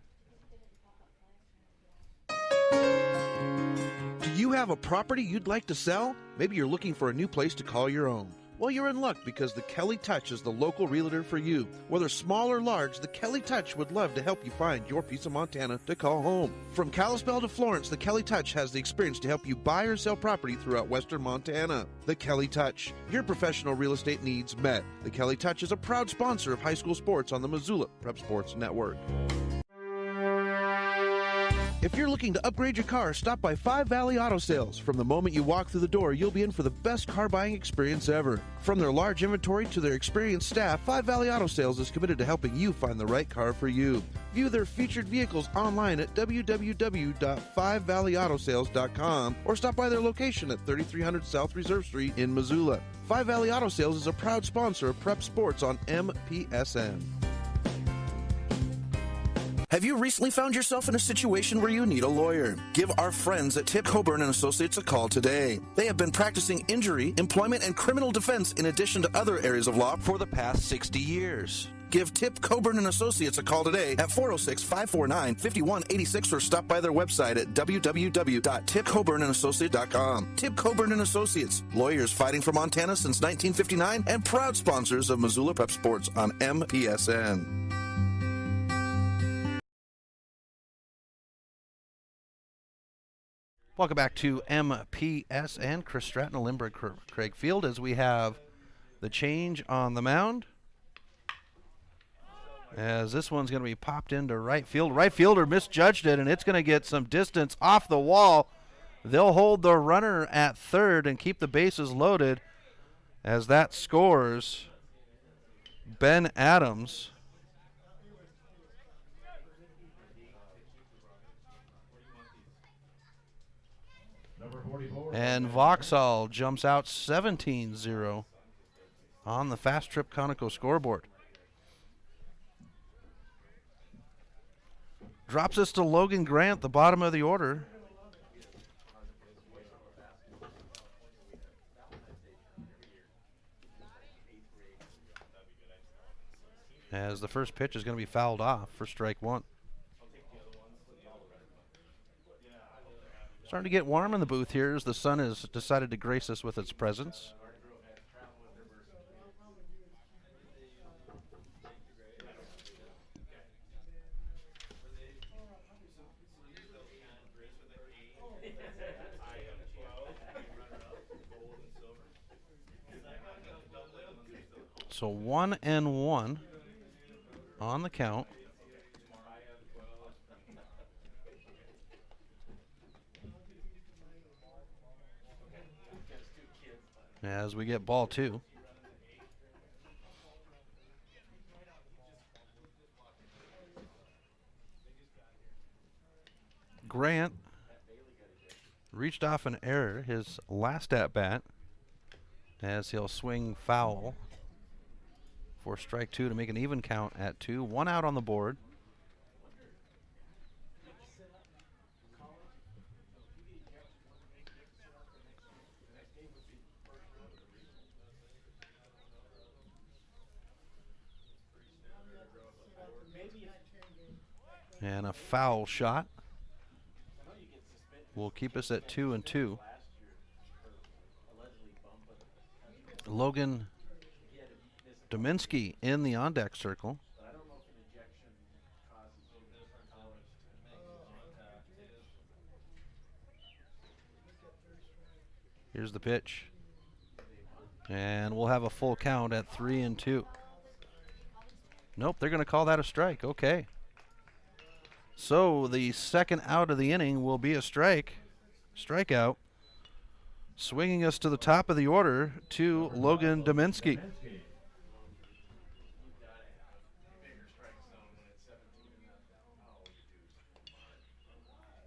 Speaker 7: Do you have a property you'd like to sell? Maybe you're looking for a new place to call your own. Well, you're in luck because the Kelly Touch is the local realtor for you. Whether small or large, the Kelly Touch would love to help you find your piece of Montana to call home. From Kalispell to Florence, the Kelly Touch has the experience to help you buy or sell property throughout western Montana. The Kelly Touch, your professional real estate needs met. The Kelly Touch is a proud sponsor of high school sports on the Missoula Prep Sports Network. If you're looking to upgrade your car, stop by Five Valley Auto Sales. From the moment you walk through the door, you'll be in for the best car buying experience ever. From their large inventory to their experienced staff, Five Valley Auto Sales is committed to helping you find the right car for you. View their featured vehicles online at www.5valleyautosales.com or stop by their location at 3300 South Reserve Street in Missoula. Five Valley Auto Sales is a proud sponsor of Prep Sports on MPSN. Have you recently found yourself in a situation where you need a lawyer? Give our friends at Tip Coburn & Associates a call today. They have been practicing injury, employment, and criminal defense in addition to other areas of law for the past 60 years. Give Tip Coburn & Associates a call today at 406-549-5186 or stop by their website at www.tipcoburnandassociates.com. Tip Coburn & Associates, lawyers fighting for Montana since 1959 and proud sponsors of Missoula Prep Sports on MPSN.
Speaker 5: Welcome back to MPSN. Chris Stratton, Lindbergh, Craig Field, as we have the change on the mound. As this one's going to be popped into right field. Right fielder misjudged it, and it's going to get some distance off the wall. They'll hold the runner at third and keep the bases loaded as that scores Ben Adams. And Vauxhall jumps out 17-0 on the Fast Trip Conoco scoreboard. Drops us to Logan Grant, the bottom of the order. As the first pitch is going to be fouled off for strike one. Starting to get warm in the booth here as the sun has decided to grace us with its presence. So 1-1 on the count. As we get ball two. Grant reached off an error his last at bat as he'll swing foul for strike two to make an even count at 2. 1 out on the board. And a foul shot will keep us at 2-2. Logan Dominski in the on-deck circle. Here's the pitch. And we'll have a full count at 3-2. Nope, they're going to call that a strike. Okay. So the second out of the inning will be a strikeout, swinging us to the top of the order to Logan Dominski.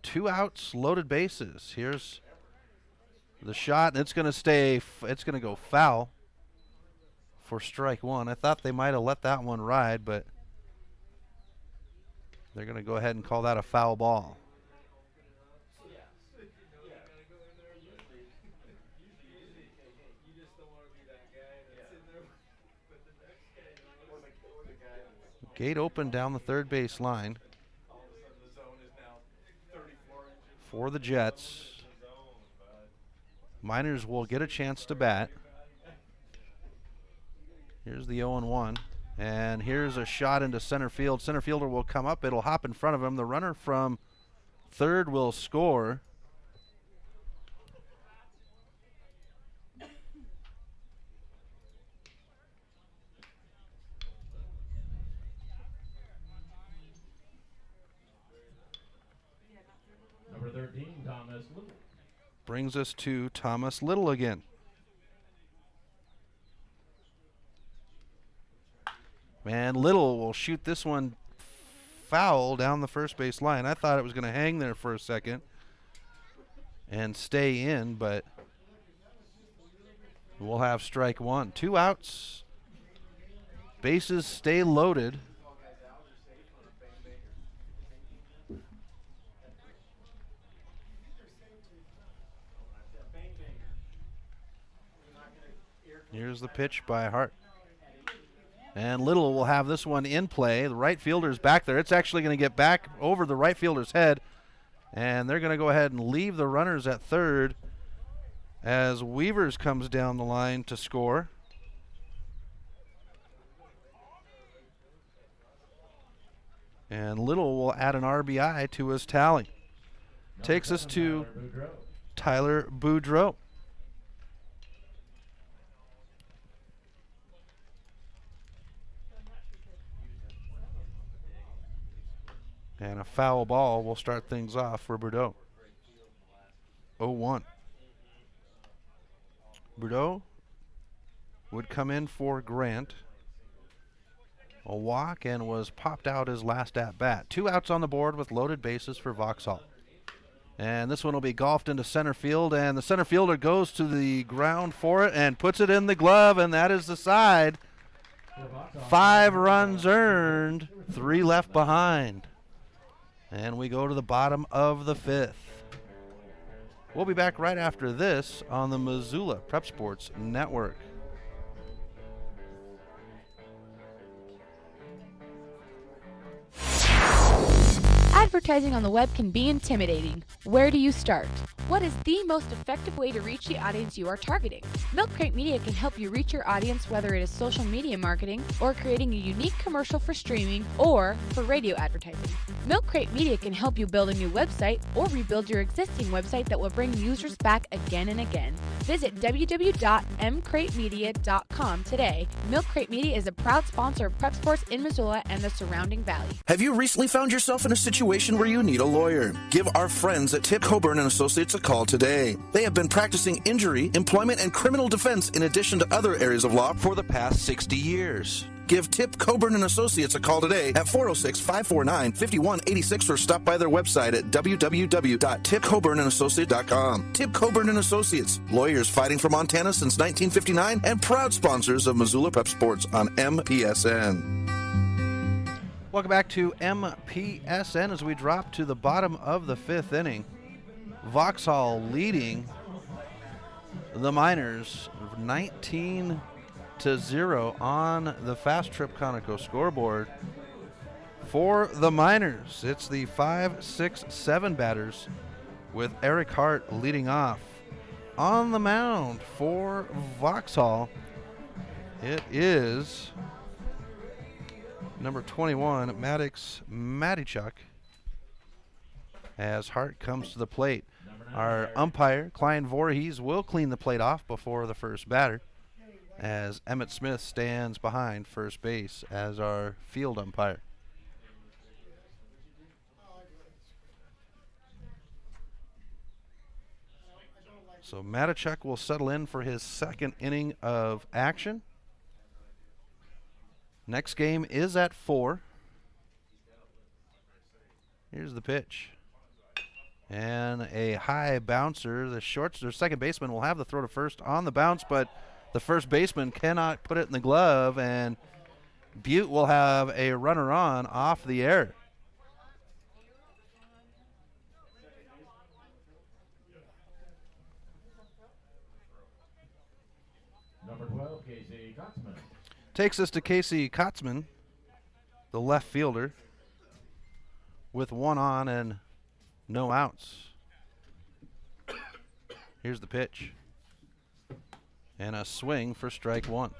Speaker 5: Two outs, loaded bases. Here's the shot, and it's going to go foul for strike one. I thought they might have let that one ride, but They're going to go ahead and call that a foul ball. Gate open down the third base line for the Jets. Miners will get a chance to bat. Here's the 0-1. And here's a shot into center field. Center fielder will come up. It'll hop in front of him. The runner from third will score.
Speaker 6: Number 13, Thomas Little.
Speaker 5: Brings us to Thomas Little again. And Little will shoot this one foul down the first base line. I thought it was going to hang there for a second and stay in, but we'll have strike one. 2 outs. Bases stay loaded. Here's the pitch by Hart. And Little will have this one in play. The right fielder's back there. It's actually going to get back over the right fielder's head. And they're going to go ahead and leave the runners at third as Weavers comes down the line to score. And Little will add an RBI to his tally. Takes us to Tyler Boudreau. And a foul ball will start things off for Boudreau. 0-1. Boudreau would come in for Grant. A walk and was popped out his last at bat. 2 outs on the board with loaded bases for Vauxhall. And this one will be golfed into center field, and the center fielder goes to the ground for it and puts it in the glove, and that is the side. 5 runs earned, 3 left behind. And we go to the bottom of the 5th. We'll be back right after this on the Missoula Prep Sports Network.
Speaker 11: Advertising on the web can be intimidating. Where do you start? What is the most effective way to reach the audience you are targeting? Milk Crate Media can help you reach your audience, whether it is social media marketing or creating a unique commercial for streaming or for radio advertising. Milk Crate Media can help you build a new website or rebuild your existing website that will bring users back again and again. Visit www.mcratemedia.com today. Milk Crate Media is a proud sponsor of Prep Sports in Missoula and the surrounding valley.
Speaker 7: Have you recently found yourself in a situation where you need a lawyer? Give our friends at Tip Coburn and Associates a call today. They have been practicing injury, employment, and criminal defense in addition to other areas of law for the past 60 years. Give Tip Coburn and Associates a call today at 406-549-5186 or stop by their website at www.tipcoburnandassociates.com. Tip Coburn and Associates, lawyers fighting for Montana since 1959 and proud sponsors of Missoula Prep Sports on MPSN.
Speaker 5: Welcome back to MPSN as we drop to the bottom of the 5th inning. Vauxhall leading the Miners 19-0 on the Fast Trip Conoco scoreboard. For the Miners, it's the 5, 6, 7 batters with Eric Hart leading off. On the mound for Vauxhall, it is number 21, Maddox Matichuk, as Hart comes to the plate. Our umpire, Klein Voorhees, will clean the plate off before the first batter, as Emmett Smith stands behind first base as our field umpire. So Matichuk will settle in for his second inning of action. Next game is at 4. Here's the pitch. And a high bouncer. The second baseman will have the throw to first on the bounce, but the first baseman cannot put it in the glove, and Butte will have a runner on off the air. Takes us to Casey Kotzman, the left fielder, with 1 on and no outs. Here's the pitch. And a swing for strike 1.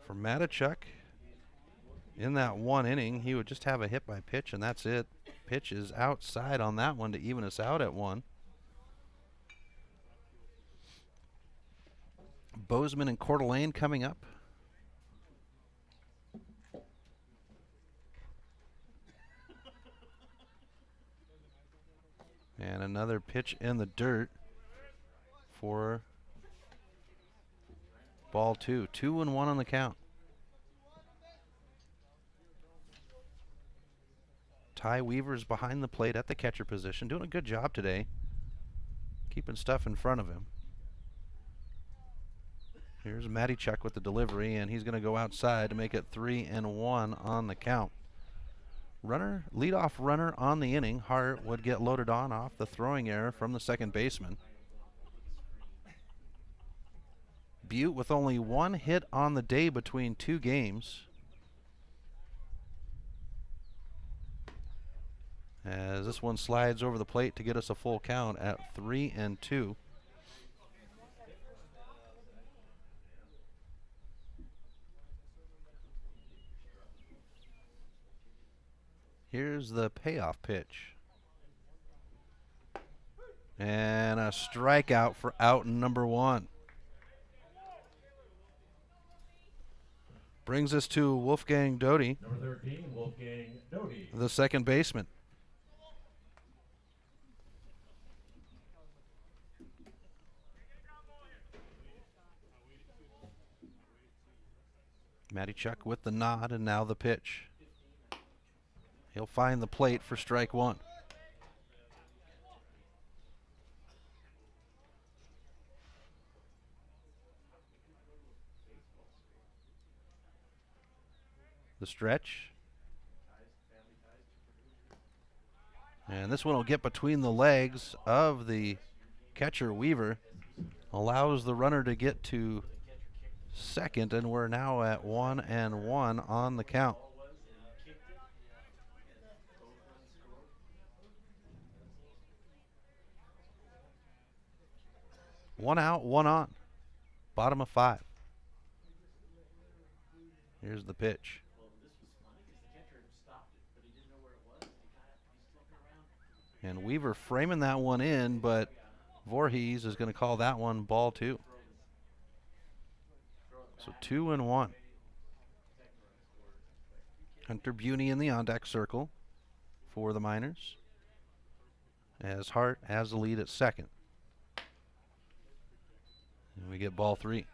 Speaker 5: For Matichuk, in that 1 inning, he would just have a hit by pitch, and that's it. Pitch is outside on that one to even us out at 1. Bozeman and Coeur d'Alene coming up. And another pitch in the dirt for ball 2. 2-1 on the count. Ty Weaver's behind the plate at the catcher position, doing a good job today, keeping stuff in front of him. Here's Matichuk with the delivery, and he's going to go outside to make it 3-1 on the count. Leadoff runner on the inning. Hart would get loaded on off the throwing error from the second baseman. Butte with only 1 hit on the day between 2 games. As this one slides over the plate to get us a full count at 3-2. Here's the payoff pitch. And a strikeout for out number 1. Brings us to Wolfgang Doty,
Speaker 6: Number 13, Wolfgang Doty,
Speaker 5: the second baseman. Matichuk with the nod, and now the pitch. He'll find the plate for strike 1. The stretch. And this one will get between the legs of the catcher Weaver. Allows the runner to get to second, and we're now at 1-1 on the count. One out, 1 on. Bottom of 5. Here's the pitch. And Weaver framing that one in, but Voorhees is going to call that one ball 2. So 2-1. Hunter Buney in the on-deck circle for the Miners, as Hart has the lead at second. And we get ball 3.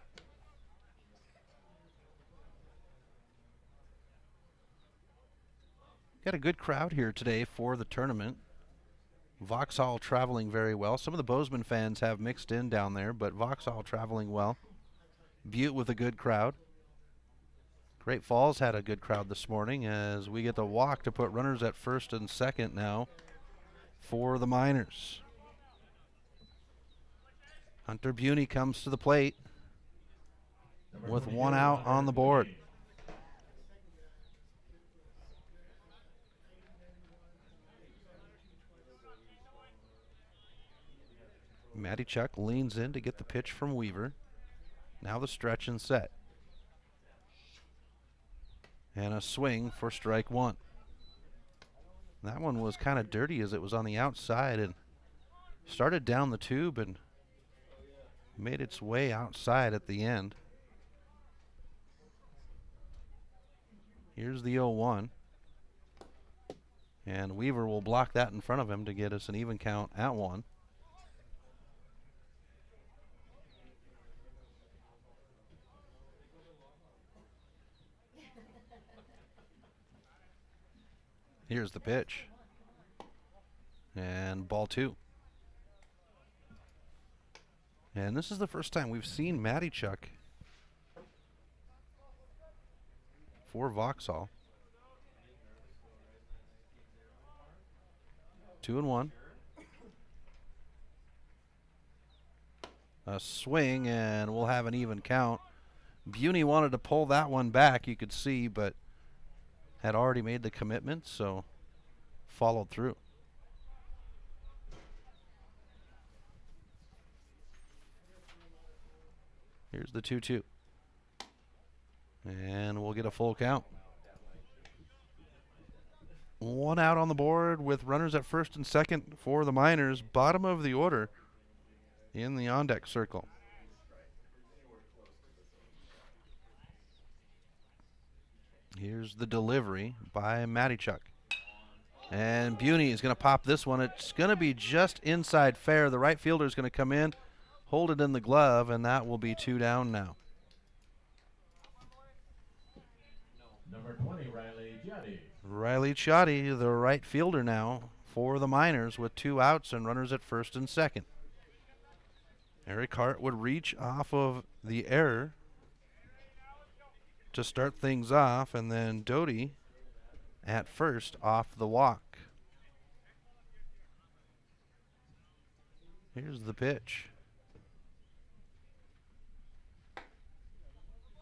Speaker 5: Got a good crowd here today for the tournament. Vauxhall traveling very well. Some of the Bozeman fans have mixed in down there, but Vauxhall traveling well. Butte with a good crowd. Great Falls had a good crowd this morning, as we get the walk to put runners at first and second now for the Miners. Hunter Buney comes to the plate with 1 out on the board. Matichuk leans in to get the pitch from Weaver. Now the stretch and set. And a swing for strike 1. That one was kind of dirty as it was on the outside and started down the tube and made its way outside at the end. Here's the 0-1. And Weaver will block that in front of him to get us an even count at 1. Here's the pitch. And ball 2. And this is the first time we've seen Matichuk for Vauxhall. 2-1. A swing, and we'll have an even count. Buney wanted to pull that one back, you could see, but had already made the commitment, so followed through. Here's the 2-2. And we'll get a full count. 1 out on the board with runners at first and second for the Miners. Bottom of the order in the on-deck circle. Here's the delivery by Matichuk. And Buney is going to pop this one. It's going to be just inside fair. The right fielder is going to come in, hold it in the glove, and that will be 2 down now.
Speaker 6: Number 20, Riley Chatty.
Speaker 5: Riley Chatty, the right fielder now for the Miners with 2 outs and runners at first and second. Eric Hart would reach off of the error to start things off, and then Doty at first off the walk. Here's the pitch.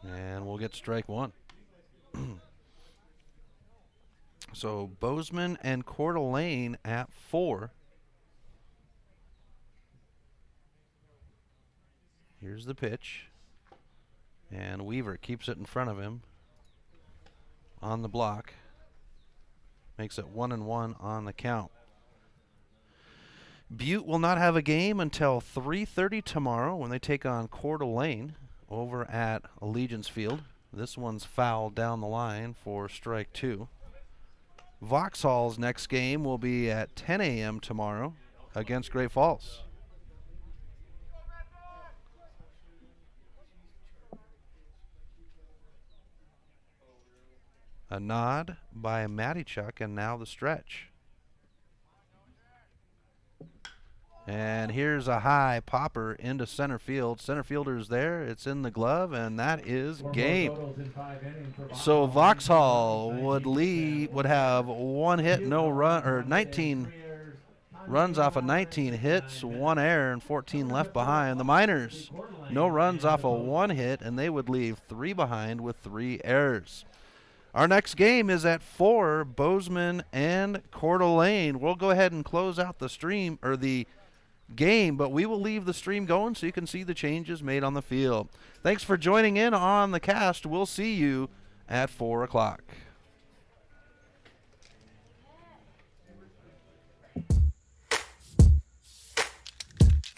Speaker 5: And we'll get strike 1. So Bozeman and Coeur d'Alene at 4. Here's the pitch. And Weaver keeps it in front of him on the block. Makes it 1-1 on the count. Butte will not have a game until 3:30 tomorrow when they take on Coeur d'Alene over at Allegiance Field. This one's fouled down the line for strike 2. Vauxhall's next game will be at 10 a.m. tomorrow against Great Falls. A nod by Matichuk, and now the stretch. And here's a high popper into center field. Center fielder's there. It's in the glove, and that is game. So Vauxhall would have 1 hit, no run, or 19 runs off of 19 hits, 1 error, and 14 left behind. The Miners, no runs off of 1 hit, and they would leave 3 behind with 3 errors. Our next game is at 4, Bozeman and Coeur d'Alene. We'll go ahead and close out the stream, or the game, but we will leave the stream going so you can see the changes made on the field. Thanks for joining in on the cast. We'll see you at 4 o'clock.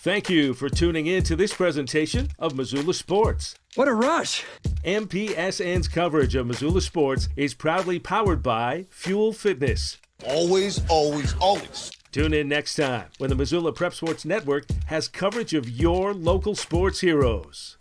Speaker 1: Thank you for tuning in to this presentation of Missoula Sports.
Speaker 13: What a rush!
Speaker 1: MPSN's coverage of Missoula Sports is proudly powered by Fuel Fitness.
Speaker 14: Always, always, always.
Speaker 1: Tune in next time when the Missoula Prep Sports Network has coverage of your local sports heroes.